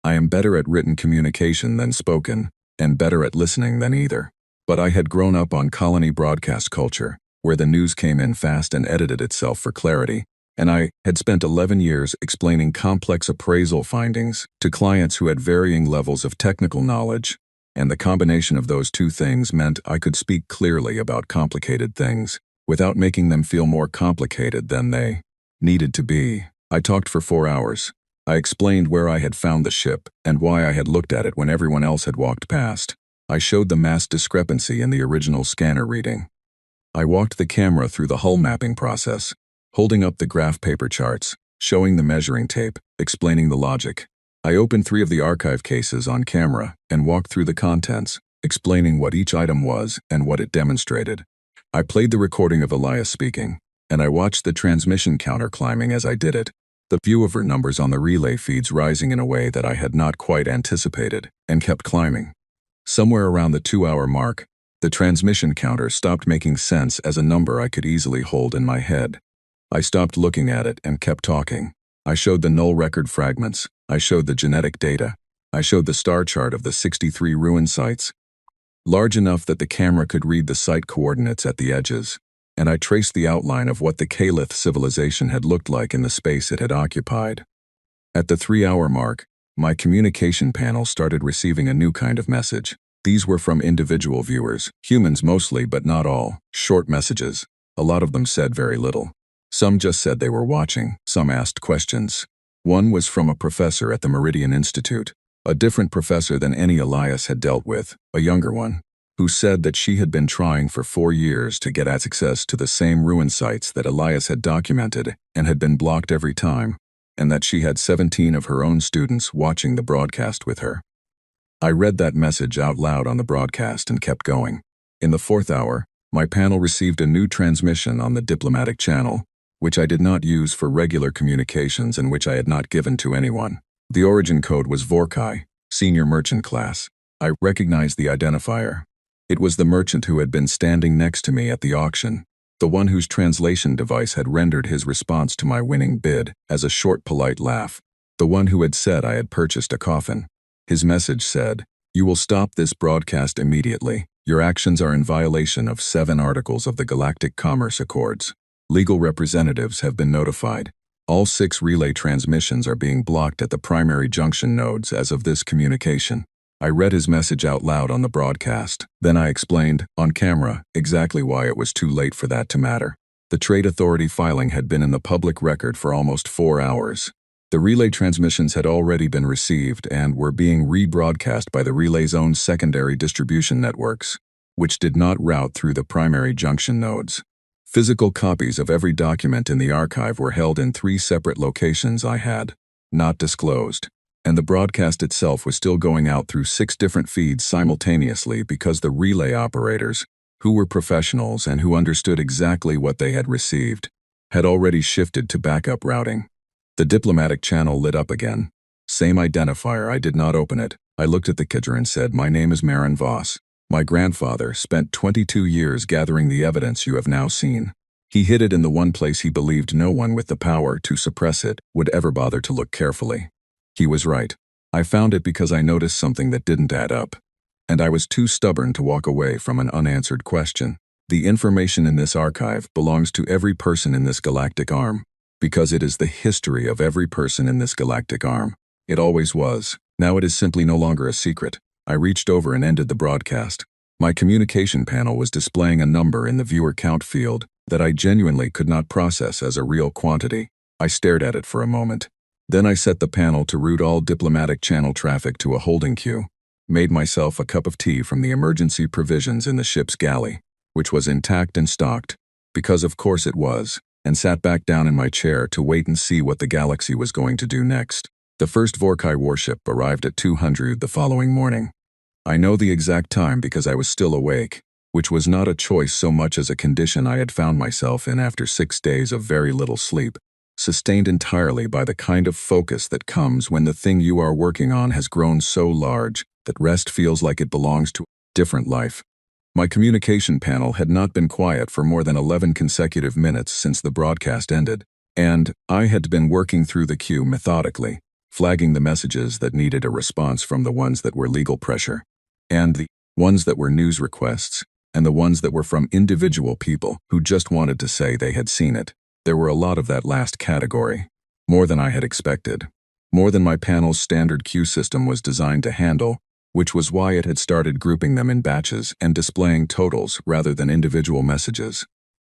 I am better at written communication than spoken, and better at listening than either. But I had grown up on colony broadcast culture, where the news came in fast and edited itself for clarity, and I had spent 11 years explaining complex appraisal findings to clients who had varying levels of technical knowledge, and the combination of those two things meant I could speak clearly about complicated things, without making them feel more complicated than they needed to be. I talked for 4 hours. I explained where I had found the ship and why I had looked at it when everyone else had walked past. I showed the mass discrepancy in the original scanner reading. I walked the camera through the hull mapping process, holding up the graph paper charts, showing the measuring tape, explaining the logic. I opened 3 of the archive cases on camera and walked through the contents, explaining what each item was and what it demonstrated. I played the recording of Elias speaking, and I watched the transmission counter climbing as I did it, the viewer numbers on the relay feeds rising in a way that I had not quite anticipated, and kept climbing. Somewhere around the 2-hour mark, the transmission counter stopped making sense as a number I could easily hold in my head. I stopped looking at it and kept talking. I showed the null record fragments. I showed the genetic data. I showed the star chart of the 63 ruin sites, large enough that the camera could read the site coordinates at the edges, and I traced the outline of what the Kalith civilization had looked like in the space it had occupied. At the 3-hour mark, my communication panel started receiving a new kind of message. These were from individual viewers, humans mostly but not all, short messages. A lot of them said very little. Some just said they were watching, some asked questions. One was from a professor at the Meridian Institute, a different professor than any Elias had dealt with, a younger one, who said that she had been trying for 4 years to get access to the same ruin sites that Elias had documented and had been blocked every time, and that she had 17 of her own students watching the broadcast with her. I read that message out loud on the broadcast and kept going. In the 4th hour, my panel received a new transmission on the diplomatic channel, which I did not use for regular communications and which I had not given to anyone. The origin code was Vorkai, senior merchant class. I recognized the identifier. It was the merchant who had been standing next to me at the auction, the one whose translation device had rendered his response to my winning bid as a short, polite laugh, the one who had said I had purchased a coffin. His message said, "You will stop this broadcast immediately. Your actions are in violation of 7 articles of the Galactic Commerce Accords. Legal representatives have been notified. All 6 relay transmissions are being blocked at the primary junction nodes as of this communication." I read his message out loud on the broadcast. Then I explained, on camera, exactly why it was too late for that to matter. The trade authority filing had been in the public record for almost 4 hours. The relay transmissions had already been received and were being rebroadcast by the relay's own secondary distribution networks, which did not route through the primary junction nodes. Physical copies of every document in the archive were held in 3 separate locations I had not disclosed, and the broadcast itself was still going out through 6 different feeds simultaneously because the relay operators, who were professionals and who understood exactly what they had received, had already shifted to backup routing. The diplomatic channel lit up again. Same identifier, I did not open it. I looked at the catcher and said, "My name is Marin Voss. My grandfather spent 22 years gathering the evidence you have now seen. He hid it in the one place he believed no one with the power to suppress it would ever bother to look carefully." He was right. I found it because I noticed something that didn't add up. And I was too stubborn to walk away from an unanswered question. The information in this archive belongs to every person in this galactic arm, because it is the history of every person in this galactic arm. It always was. Now it is simply no longer a secret. I reached over and ended the broadcast. My communication panel was displaying a number in the viewer count field that I genuinely could not process as a real quantity. I stared at it for a moment. Then I set the panel to route all diplomatic channel traffic to a holding queue, made myself a cup of tea from the emergency provisions in the ship's galley, which was intact and stocked, because of course it was, and sat back down in my chair to wait and see what the galaxy was going to do next. The first HFY warship arrived at 200 the following morning. I know the exact time because I was still awake, which was not a choice so much as a condition I had found myself in after 6 days of very little sleep, sustained entirely by the kind of focus that comes when the thing you are working on has grown so large that rest feels like it belongs to a different life. My communication panel had not been quiet for more than 11 consecutive minutes since the broadcast ended, and I had been working through the queue methodically, flagging the messages that needed a response from the ones that were legal pressure, and the ones that were news requests, and the ones that were from individual people who just wanted to say they had seen it. There were a lot of that last category. More than I had expected. More than my panel's standard queue system was designed to handle, which was why it had started grouping them in batches and displaying totals rather than individual messages.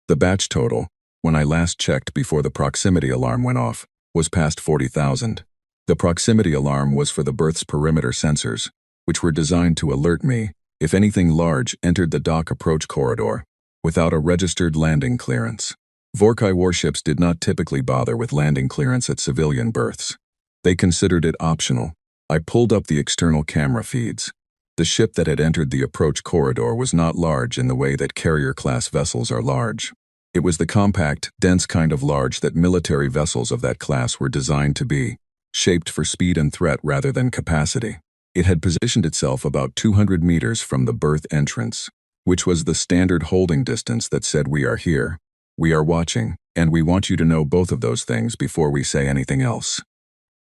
The batch total, when I last checked before the proximity alarm went off, was past 40,000. The proximity alarm was for the berth's perimeter sensors, which were designed to alert me if anything large entered the dock approach corridor without a registered landing clearance. HFY warships did not typically bother with landing clearance at civilian berths. They considered it optional. I pulled up the external camera feeds. The ship that had entered the approach corridor was not large in the way that carrier-class vessels are large. It was the compact, dense kind of large that military vessels of that class were designed to be, shaped for speed and threat rather than capacity. It had positioned itself about 200 meters from the berth entrance, which was the standard holding distance that said we are here, we are watching, and we want you to know both of those things before we say anything else.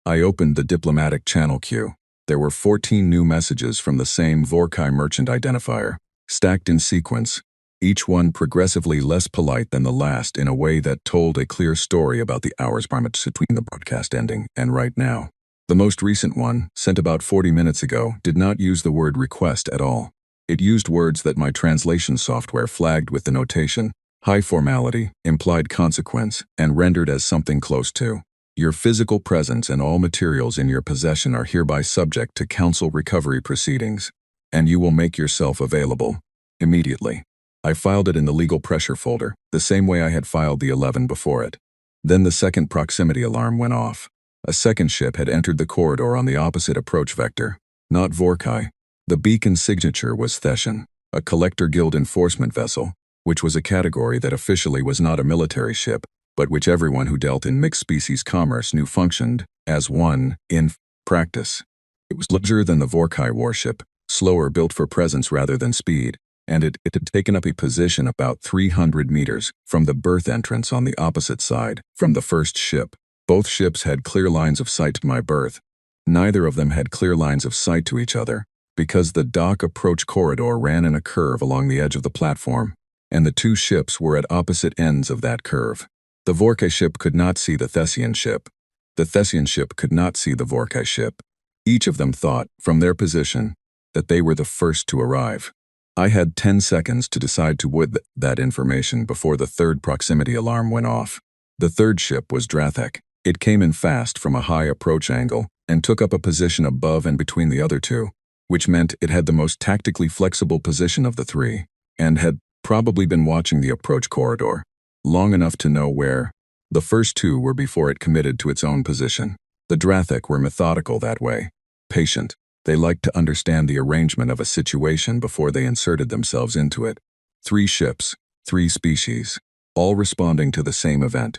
I opened the diplomatic channel queue. There were 14 new messages from the same HFY merchant identifier, stacked in sequence, each one progressively less polite than the last in a way that told a clear story about the hours between the broadcast ending and right now. The most recent one, sent about 40 minutes ago, did not use the word request at all. It used words that my translation software flagged with the notation, high formality, implied consequence, and rendered as something close to. Your physical presence and all materials in your possession are hereby subject to council recovery proceedings, and you will make yourself available immediately. I filed it in the legal pressure folder, the same way I had filed the 11 before it. Then the second proximity alarm went off. A second ship had entered the corridor on the opposite approach vector, not HFY. The beacon signature was Theshan, a Collector Guild enforcement vessel, which was a category that officially was not a military ship, but which everyone who dealt in mixed-species commerce knew functioned as one in practice. It was larger than the HFY warship, slower, built for presence rather than speed, and it had taken up a position about 300 meters from the berth entrance on the opposite side from the first ship. Both ships had clear lines of sight to my berth. Neither of them had clear lines of sight to each other, because the dock approach corridor ran in a curve along the edge of the platform, and the two ships were at opposite ends of that curve. The HFY ship could not see the Thessian ship. The Thessian ship could not see the HFY ship. Each of them thought, from their position, that they were the first to arrive. I had 10 seconds to decide to wood that information before the third proximity alarm went off. The third ship was Drathek. It came in fast from a high approach angle and took up a position above and between the other two, which meant it had the most tactically flexible position of the three, and had probably been watching the approach corridor long enough to know where. The first two were before it committed to its own position. The Drathek were methodical that way, patient. They liked to understand the arrangement of a situation before they inserted themselves into it. 3 ships, 3 species, all responding to the same event.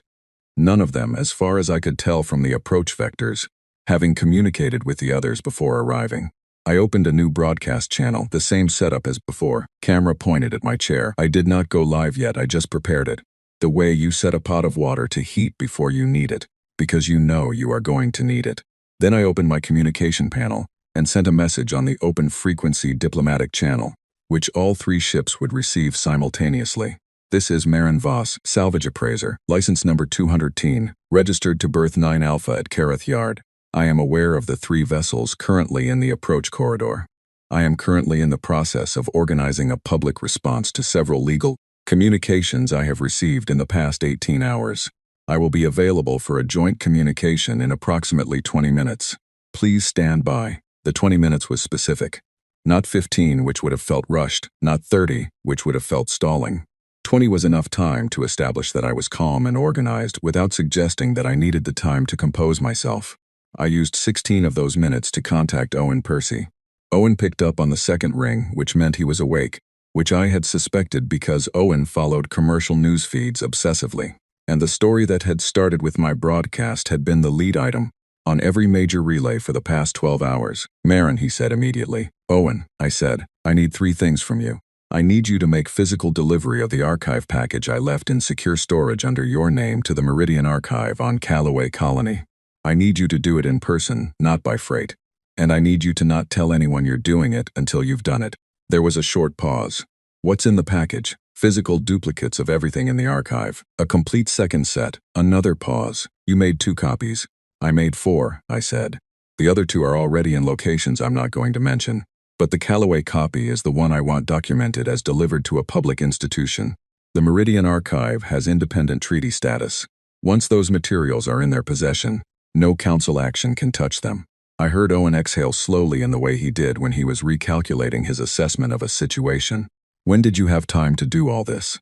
None of them, as far as I could tell from the approach vectors, having communicated with the others before arriving. I opened a new broadcast channel, the same setup as before, camera pointed at my chair. I did not go live yet, I just prepared it. The way you set a pot of water to heat before you need it, because you know you are going to need it. Then I opened my communication panel and sent a message on the open frequency diplomatic channel, which all 3 ships would receive simultaneously. This is Marin Voss, salvage appraiser, license number 210, registered to berth 9 Alpha at Kareth Yard. I am aware of the 3 vessels currently in the approach corridor. I am currently in the process of organizing a public response to several legal communications I have received in the past 18 hours. I will be available for a joint communication in approximately 20 minutes. Please stand by. The 20 minutes was specific. Not 15, which would have felt rushed, not 30, which would have felt stalling. 20 was enough time to establish that I was calm and organized without suggesting that I needed the time to compose myself. I used 16 of those minutes to contact Owen Percy. Owen picked up on the second ring, which meant he was awake, which I had suspected because Owen followed commercial news feeds obsessively. And the story that had started with my broadcast had been the lead item on every major relay for the past 12 hours. Marin, he said immediately. Owen, I said, I need 3 things from you. I need you to make physical delivery of the archive package I left in secure storage under your name to the Meridian Archive on Callaway Colony. I need you to do it in person, not by freight. And I need you to not tell anyone you're doing it until you've done it. There was a short pause. What's in the package? Physical duplicates of everything in the archive. A complete second set. Another pause. You made 2 copies. I made 4, I said. The other 2 are already in locations I'm not going to mention. But the Callaway copy is the one I want documented as delivered to a public institution. The Meridian Archive has independent treaty status. Once those materials are in their possession, no council action can touch them. I heard Owen exhale slowly in the way he did when he was recalculating his assessment of a situation. When did you have time to do all this?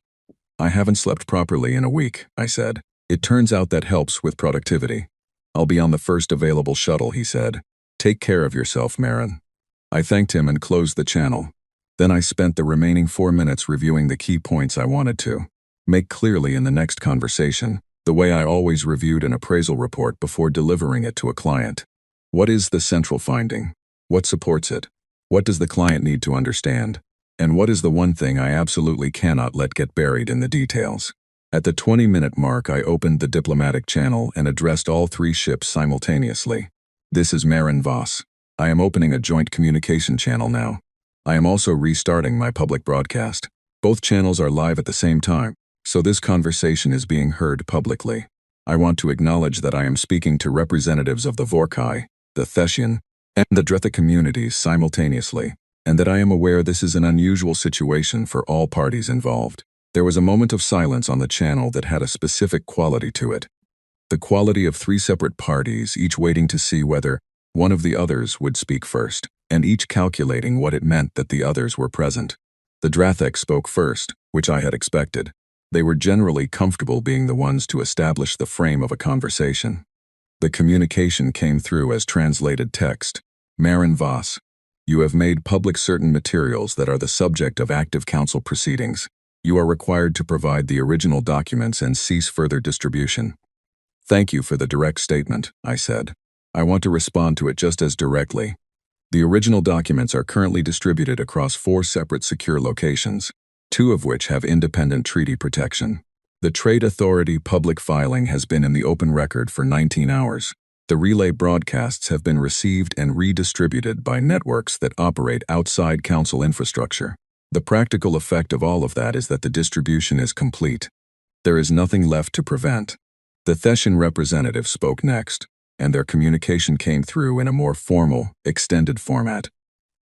I haven't slept properly in a week, I said. It turns out that helps with productivity. I'll be on the first available shuttle, he said. Take care of yourself, Marin. I thanked him and closed the channel. Then I spent the remaining 4 minutes reviewing the key points I wanted to make clearly in the next conversation, the way I always reviewed an appraisal report before delivering it to a client. What is the central finding? What supports it? What does the client need to understand? And what is the one thing I absolutely cannot let get buried in the details? At the 20-minute mark, I opened the diplomatic channel and addressed all 3 ships simultaneously. This is Marin Voss. I am opening a joint communication channel now. I am also restarting my public broadcast. Both channels are live at the same time, so this conversation is being heard publicly. I want to acknowledge that I am speaking to representatives of the Vorkai, the Thessian, and the Dretha communities simultaneously, and that I am aware this is an unusual situation for all parties involved. There was a moment of silence on the channel that had a specific quality to it. The quality of 3 separate parties, each waiting to see whether one of the others would speak first, and each calculating what it meant that the others were present. The Drathek spoke first, which I had expected. They were generally comfortable being the ones to establish the frame of a conversation. The communication came through as translated text. Marin Voss, you have made public certain materials that are the subject of active council proceedings. You are required to provide the original documents and cease further distribution. Thank you for the direct statement, I said. I want to respond to it just as directly. The original documents are currently distributed across 4 separate secure locations, 2 of which have independent treaty protection. The Trade Authority public filing has been in the open record for 19 hours. The relay broadcasts have been received and redistributed by networks that operate outside council infrastructure. The practical effect of all of that is that the distribution is complete. There is nothing left to prevent. The Thessian representative spoke next, and their communication came through in a more formal, extended format.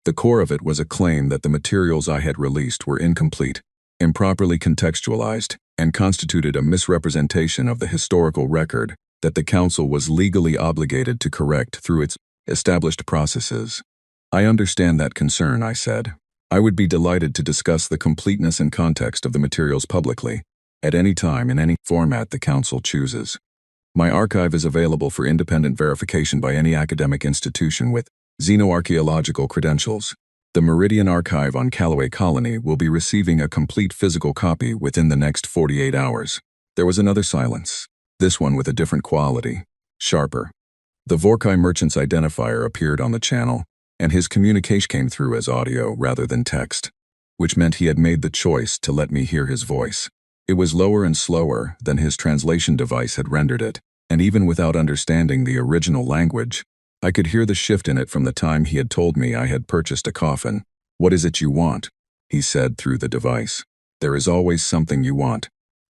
The core of it was a claim that the materials I had released were incomplete, improperly contextualized, and constituted a misrepresentation of the historical record that the Council was legally obligated to correct through its established processes. I understand that concern, I said. I would be delighted to discuss the completeness and context of the materials publicly, at any time in any format the Council chooses. My archive is available for independent verification by any academic institution with xenoarchaeological credentials. The Meridian Archive on Callaway Colony will be receiving a complete physical copy within the next 48 hours. There was another silence. this one with a different quality, sharper. The Vorkai merchant's identifier appeared on the channel, and his communication came through as audio rather than text, which meant he had made the choice to let me hear his voice. It was lower and slower than his translation device had rendered it, and even without understanding the original language, I could hear the shift in it from the time he had told me I had purchased a coffin. "What is it you want?" he said through the device. "There is always something you want.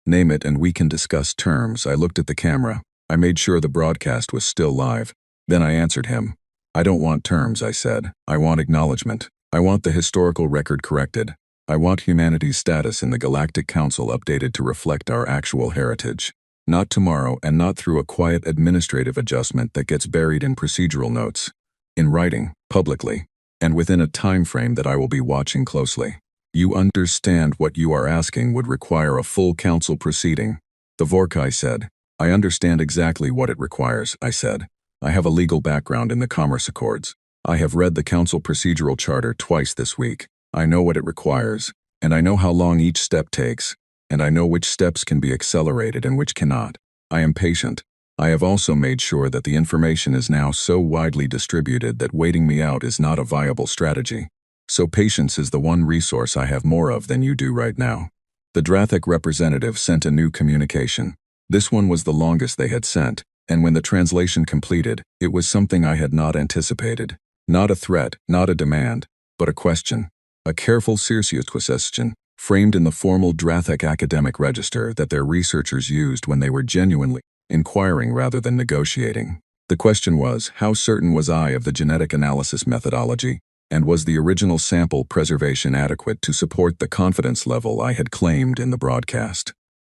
Name it and we can discuss terms." I looked at the camera. I made sure the broadcast was still live. Then I answered him. "I don't want terms," I said. "I want acknowledgement. I want the historical record corrected. I want humanity's status in the Galactic Council updated to reflect our actual heritage. Not tomorrow and not through a quiet administrative adjustment that gets buried in procedural notes. In writing, publicly, and within a time frame that I will be watching closely. You understand what you are asking would require a full council proceeding." The Vorkai said. "I understand exactly what it requires," I said. "I have a legal background in the Commerce Accords. I have read the Council Procedural Charter twice this week. I know what it requires, and I know how long each step takes, and I know which steps can be accelerated and which cannot. I am patient. I have also made sure that the information is now so widely distributed that waiting me out is not a viable strategy. So patience is the one resource I have more of than you do right now." The Drathic representative sent a new communication. This one was the longest they had sent, and when the translation completed, it was something I had not anticipated. Not a threat, not a demand, but a question. A careful serious question, framed in the formal Drathic academic register that their researchers used when they were genuinely inquiring rather than negotiating. The question was, how certain was I of the genetic analysis methodology, and was the original sample preservation adequate to support the confidence level I had claimed in the broadcast?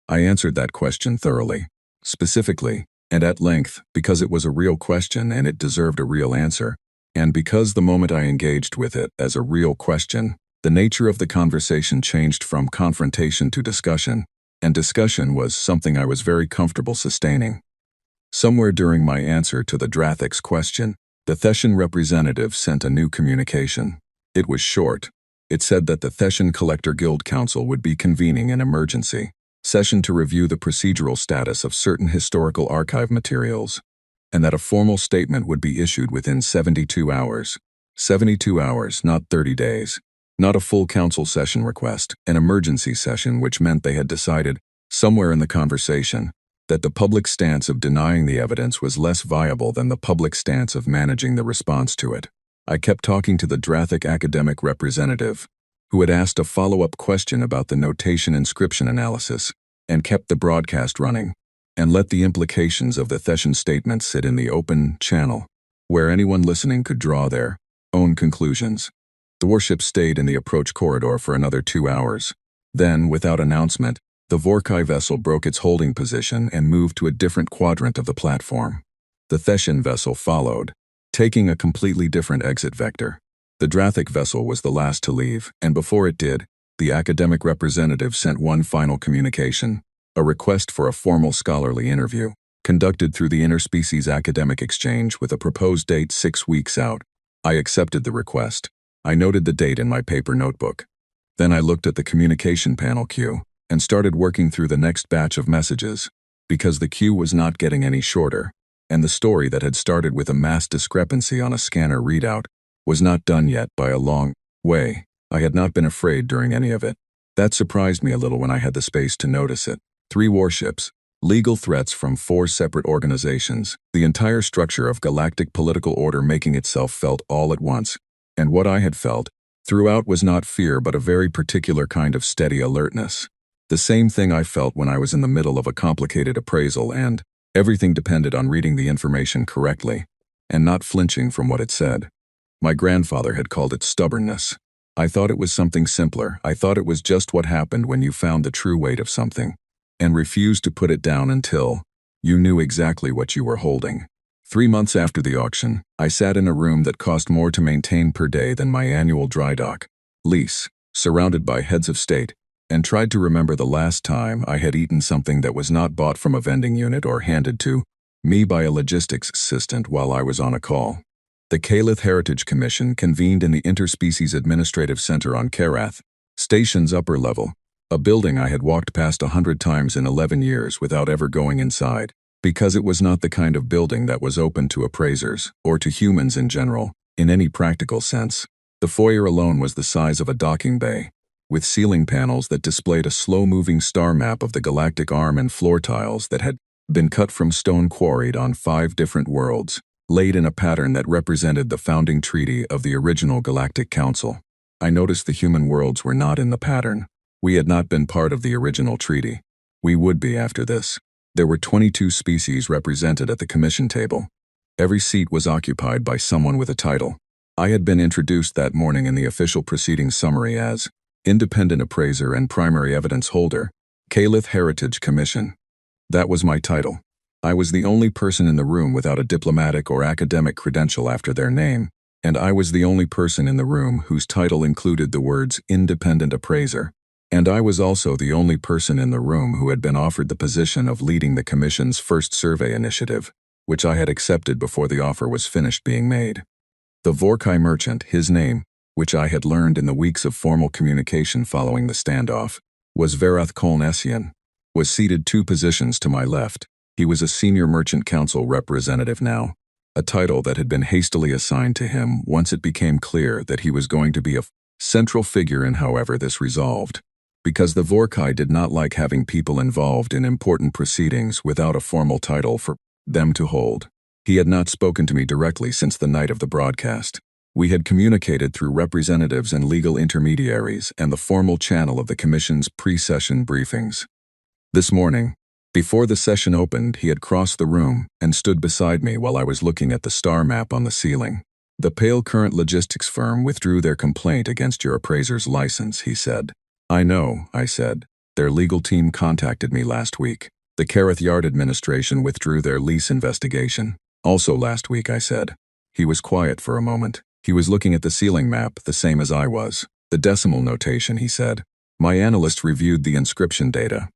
I answered that question thoroughly, specifically, and at length, because it was a real question and it deserved a real answer, and because the moment I engaged with it as a real question, the nature of the conversation changed from confrontation to discussion, and discussion was something I was very comfortable sustaining. Somewhere during my answer to the Drathic's question, the Theshan representative sent a new communication. It was short. It said that the Theshan Collector Guild Council would be convening an emergency session to review the procedural status of certain historical archive materials, and that a formal statement would be issued within 72 hours. 72 hours, not 30 days. Not a full council session request, an emergency session, which meant they had decided, somewhere in the conversation, that the public stance of denying the evidence was less viable than the public stance of managing the response to it. I kept talking to the Drathic academic representative, who had asked a follow-up question about the notation inscription analysis, and kept the broadcast running, and let the implications of the Theshan statement sit in the open channel, where anyone listening could draw their own conclusions. The warship stayed in the approach corridor for another 2 hours. Then, without announcement, the Vorkai vessel broke its holding position and moved to a different quadrant of the platform. The Theshan vessel followed, taking a completely different exit vector. The Drathic vessel was the last to leave, and before it did, the academic representative sent one final communication, a request for a formal scholarly interview, conducted through the Interspecies Academic Exchange with a proposed date 6 weeks out. I accepted the request. I noted the date in my paper notebook. Then I looked at the communication panel queue and started working through the next batch of messages, because the queue was not getting any shorter, and the story that had started with a mass discrepancy on a scanner readout was not done yet by a long way. I had not been afraid during any of it. That surprised me a little when I had the space to notice it. 3 warships, legal threats from 4 separate organizations, the entire structure of galactic political order making itself felt all at once, and what I had felt throughout was not fear but a very particular kind of steady alertness. The same thing I felt when I was in the middle of a complicated appraisal and everything depended on reading the information correctly and not flinching from what it said. My grandfather had called it stubbornness. I thought it was something simpler. I thought it was just what happened when you found the true weight of something and refused to put it down until you knew exactly what you were holding. 3 months after the auction, I sat in a room that cost more to maintain per day than my annual dry dock lease, surrounded by heads of state, and tried to remember the last time I had eaten something that was not bought from a vending unit or handed to me by a logistics assistant while I was on a call. The Kalith Heritage Commission convened in the Interspecies Administrative Center on Karath, Station's upper level, A building I had walked past 100 times in 11 years without ever going inside, because it was not the kind of building that was open to appraisers, or to humans in general, in any practical sense. The foyer alone was the size of a docking bay, with ceiling panels that displayed a slow-moving star map of the galactic arm and floor tiles that had been cut from stone quarried on 5 different worlds, laid in a pattern that represented the founding treaty of the original Galactic Council. I noticed the human worlds were not in the pattern. We had not been part of the original treaty. We would be after this. There were 22 species represented at the commission table. Every seat was occupied by someone with a title. I had been introduced that morning in the official proceedings summary as Independent Appraiser and Primary Evidence Holder, Calith Heritage Commission. That was my title. I was the only person in the room without a diplomatic or academic credential after their name, and I was the only person in the room whose title included the words Independent Appraiser. And I was also the only person in the room who had been offered the position of leading the Commission's first survey initiative, which I had accepted before the offer was finished being made. The Vorkai merchant, his name, which I had learned in the weeks of formal communication following the standoff, was Verath Kolnessian, was seated 2 positions to my left. He was a senior merchant council representative now, a title that had been hastily assigned to him once it became clear that he was going to be a central figure in however this resolved, because the Vorkai did not like having people involved in important proceedings without a formal title for them to hold. He had not spoken to me directly since the night of the broadcast. We had communicated through representatives and legal intermediaries and the formal channel of the Commission's pre-session briefings. This morning, before the session opened, he had crossed the room and stood beside me while I was looking at the star map on the ceiling. The Pale Current Logistics firm withdrew their complaint against your appraiser's license, he said. I know, I said. Their legal team contacted me last week. The Kareth Yard administration withdrew their lease investigation. Also last week, I said. He was quiet for a moment. He was looking at the ceiling map, the same as I was. The decimal notation, he said. My analyst reviewed the inscription data.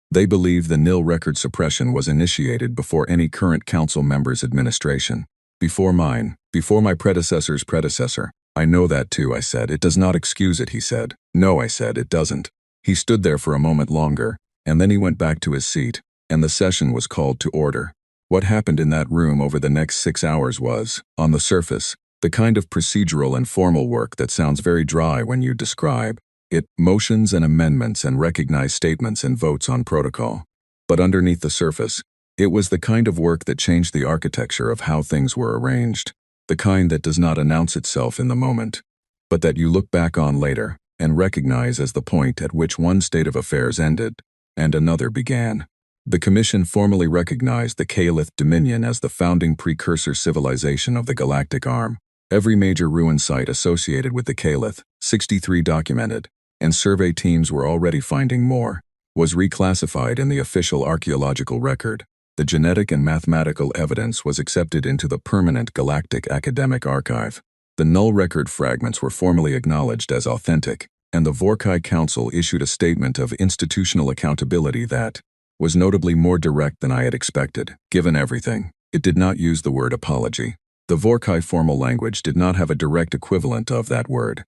They believe the nil record suppression was initiated before any current council member's administration. Before mine, before my predecessor's predecessor. I know that too, I said. It does not excuse it, he said. No, I said, it doesn't. He stood there for a moment longer, and then he went back to his seat, and the session was called to order. What happened in that room over the next 6 hours was, on the surface, the kind of procedural and formal work that sounds very dry when you describe it, motions and amendments and recognized statements and votes on protocol. But underneath the surface, it was the kind of work that changed the architecture of how things were arranged, the kind that does not announce itself in the moment, but that you look back on later and recognize as the point at which one state of affairs ended and another began. The Commission formally recognized the Calith Dominion as the founding precursor civilization of the Galactic Arm. Every major ruin site associated with the Calith, 63 documented, and survey teams were already finding more, was reclassified in the official archaeological record. The genetic and mathematical evidence was accepted into the permanent Galactic Academic Archive. The null record fragments were formally acknowledged as authentic, and the Vorkai Council issued a statement of institutional accountability that was notably more direct than I had expected. Given everything, it did not use the word apology. The Vorkai formal language did not have a direct equivalent of that word,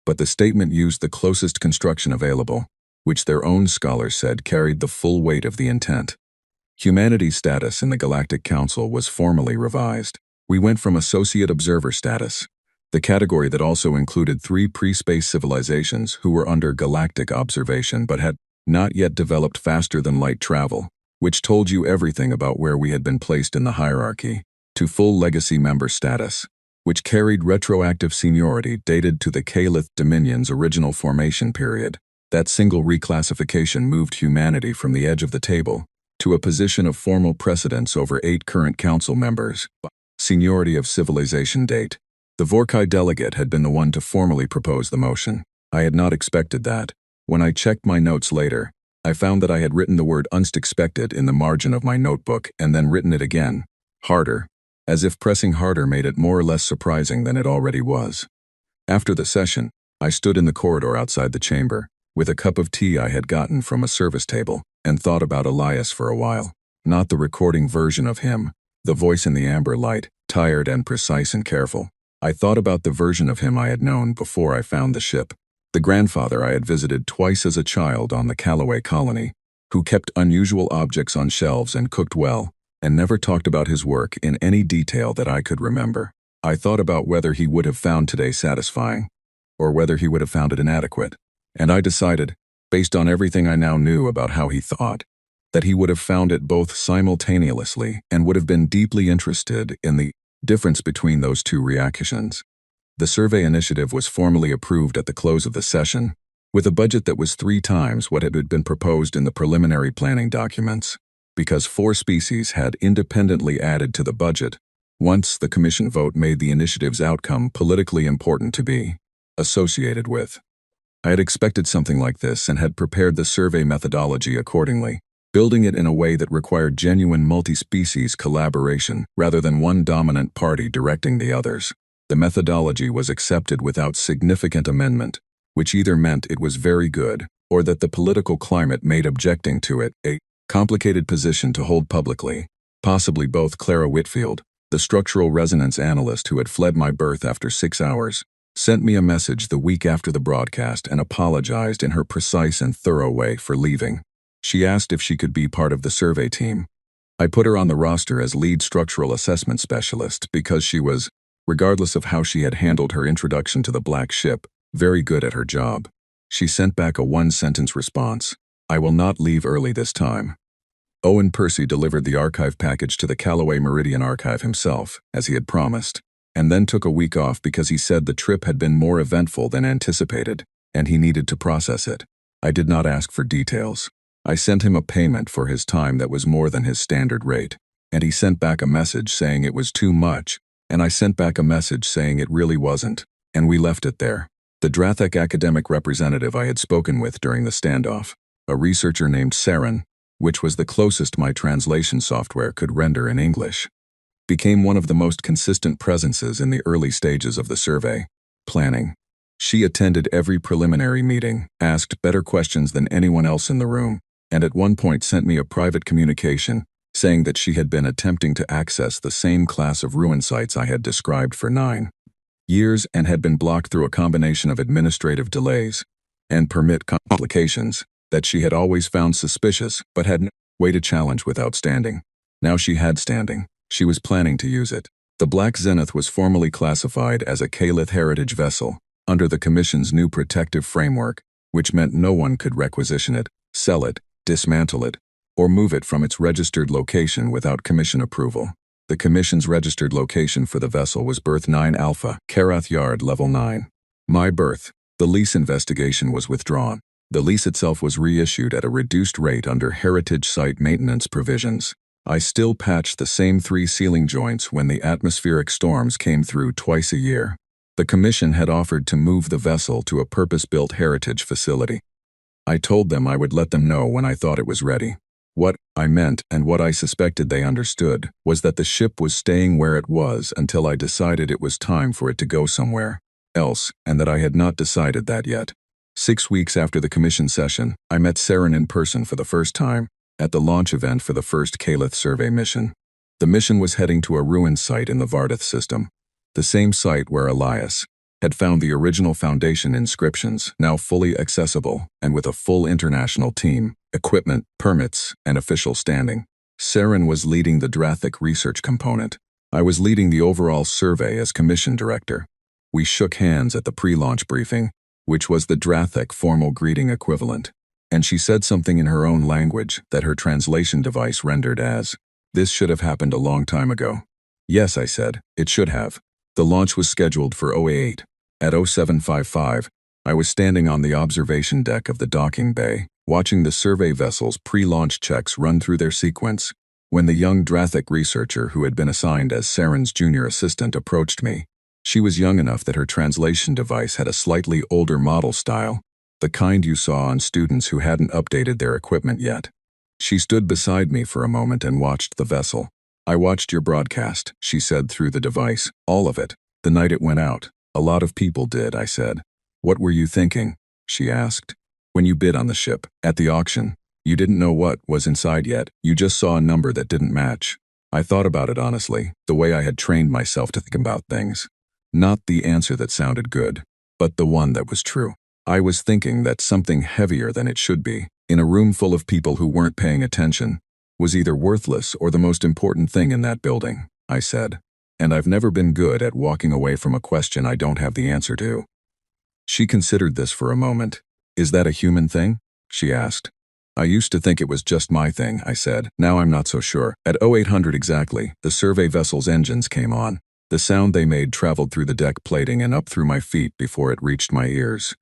but the statement used the closest construction available, which their own scholars said carried the full weight of the intent. Humanity's status in the Galactic Council was formally revised. We went from Associate Observer status, the category that also included 3 pre-space civilizations who were under galactic observation but had not yet developed faster-than-light travel, which told you everything about where we had been placed in the hierarchy, to full legacy member status, which carried retroactive seniority dated to the Calith Dominion's original formation period. That single reclassification moved humanity from the edge of the table to a position of formal precedence over 8 current council members. Seniority of civilization date. The Vorkai delegate had been the one to formally propose the motion. I had not expected that. When I checked my notes later, I found that I had written the word unexpected in the margin of my notebook and then written it again, harder, as if pressing harder made it more or less surprising than it already was. After the session, I stood in the corridor outside the chamber, with a cup of tea I had gotten from a service table, and thought about Elias for a while. Not the recording version of him, the voice in the amber light, tired and precise and careful. I thought about the version of him I had known before I found the ship. The grandfather I had visited twice as a child on the Callaway colony, who kept unusual objects on shelves and cooked well, and never talked about his work in any detail that I could remember. I thought about whether he would have found today satisfying, or whether he would have found it inadequate, and I decided, based on everything I now knew about how he thought, that he would have found it both simultaneously and would have been deeply interested in the difference between those two reactions. The survey initiative was formally approved at the close of the session, with a budget that was 3 times what had been proposed in the preliminary planning documents, because 4 species had independently added to the budget once the commission vote made the initiative's outcome politically important to be associated with. I had expected something like this and had prepared the survey methodology accordingly, building it in a way that required genuine multi-species collaboration rather than one dominant party directing the others. The methodology was accepted without significant amendment, which either meant it was very good or that the political climate made objecting to it a complicated position to hold publicly. Possibly both. Clara Whitfield, the structural resonance analyst who had fled my berth after 6 hours, sent me a message the week after the broadcast and apologized in her precise and thorough way for leaving. She asked if she could be part of the survey team. I put her on the roster as lead structural assessment specialist because she was, regardless of how she had handled her introduction to the black ship, very good at her job. She sent back a 1-sentence response: "I will not leave early this time." Owen Percy delivered the archive package to the Callaway Meridian Archive himself, as he had promised, and then took a week off because he said the trip had been more eventful than anticipated, and he needed to process it. I did not ask for details. I sent him a payment for his time that was more than his standard rate, and he sent back a message saying it was too much, and I sent back a message saying it really wasn't, and we left it there. The Drathek academic representative I had spoken with during the standoff, a researcher named Saren, which was the closest my translation software could render in English, became one of the most consistent presences in the early stages of the survey planning. She attended every preliminary meeting, asked better questions than anyone else in the room, and at one point sent me a private communication saying that she had been attempting to access the same class of ruin sites I had described for 9 years and had been blocked through a combination of administrative delays and permit complications that she had always found suspicious but had no way to challenge without standing. Now she had standing. She was planning to use it. The Black Zenith was formally classified as a Calith heritage vessel under the Commission's new protective framework, which meant no one could requisition it, sell it, dismantle it, or move it from its registered location without Commission approval. The Commission's registered location for the vessel was Berth 9 Alpha, Karath Yard, Level 9. My berth. The lease investigation was withdrawn. The lease itself was reissued at a reduced rate under heritage site maintenance provisions. I still patched the same 3 ceiling joints when the atmospheric storms came through twice a year. The Commission had offered to move the vessel to a purpose-built heritage facility. I told them I would let them know when I thought it was ready. What I meant, and what I suspected they understood, was that the ship was staying where it was until I decided it was time for it to go somewhere else, and that I had not decided that yet. 6 weeks after the Commission session, I met Saren in person for the first time, at the launch event for the first Calith survey mission. The mission was heading to a ruin site in the Vardith system, the same site where Elias had found the original Foundation inscriptions, now fully accessible and with a full international team, equipment, permits, and official standing. Saren was leading the Drathek research component. I was leading the overall survey as Commission Director. We shook hands at the pre-launch briefing, which was the Drathek formal greeting equivalent, and she said something in her own language that her translation device rendered as, "This should have happened a long time ago." Yes, I said, it should have. The launch was scheduled for 08. At 0755, I was standing on the observation deck of the docking bay, watching the survey vessel's pre-launch checks run through their sequence, when the young Drathek researcher who had been assigned as Saren's junior assistant approached me. She was young enough that her translation device had a slightly older model style, the kind you saw on students who hadn't updated their equipment yet. She stood beside me for a moment and watched the vessel. "I watched your broadcast," she said through the device, "all of it, the night it went out. A lot of people did," I said. "What were you thinking?" she asked. "When you bid on the ship, at the auction, you didn't know what was inside yet, you just saw a number that didn't match." I thought about it honestly, the way I had trained myself to think about things. Not the answer that sounded good, but the one that was true. I was thinking that something heavier than it should be, in a room full of people who weren't paying attention, was either worthless or the most important thing in that building, I said. And I've never been good at walking away from a question I don't have the answer to. She considered this for a moment. Is that a human thing? She asked. I used to think it was just my thing, I said. Now I'm not so sure. At 0800 exactly, the survey vessel's engines came on. The sound they made traveled through the deck plating and up through my feet before it reached my ears.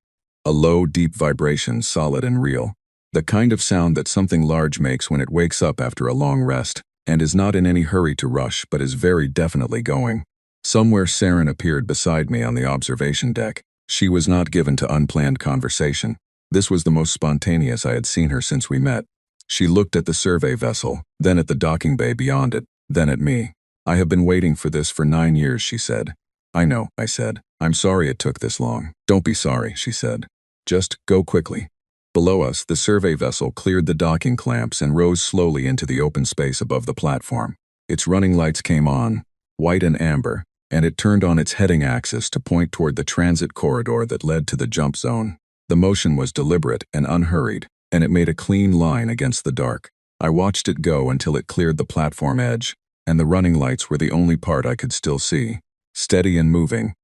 A low, deep vibration, solid and real. The kind of sound that something large makes when it wakes up after a long rest, and is not in any hurry to rush but is very definitely going. Somewhere Saren appeared beside me on the observation deck. She was not given to unplanned conversation. This was the most spontaneous I had seen her since we met. She looked at the survey vessel, then at the docking bay beyond it, then at me. I have been waiting for this for 9 years, she said. I know, I said. I'm sorry it took this long. Don't be sorry, she said. Just go quickly. Below us, the survey vessel cleared the docking clamps and rose slowly into the open space above the platform. Its running lights came on, white and amber, and it turned on its heading axis to point toward the transit corridor that led to the jump zone. The motion was deliberate and unhurried, and it made a clean line against the dark. I watched it go until it cleared the platform edge, and the running lights were the only part I could still see, steady and moving,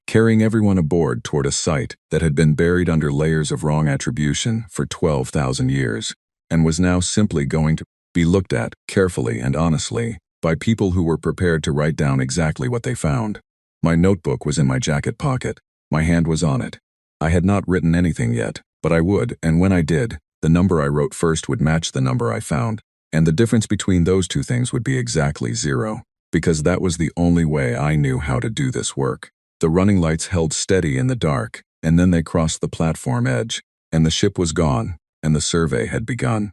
carrying everyone aboard toward a site that had been buried under layers of wrong attribution for 12,000 years, and was now simply going to be looked at carefully and honestly by people who were prepared to write down exactly what they found. My notebook was in my jacket pocket. My hand was on it. I had not written anything yet, but I would, and when I did, the number I wrote first would match the number I found, and the difference between those two things would be exactly 0, because that was the only way I knew how to do this work. The running lights held steady in the dark, and then they crossed the platform edge, and the ship was gone, and the survey had begun.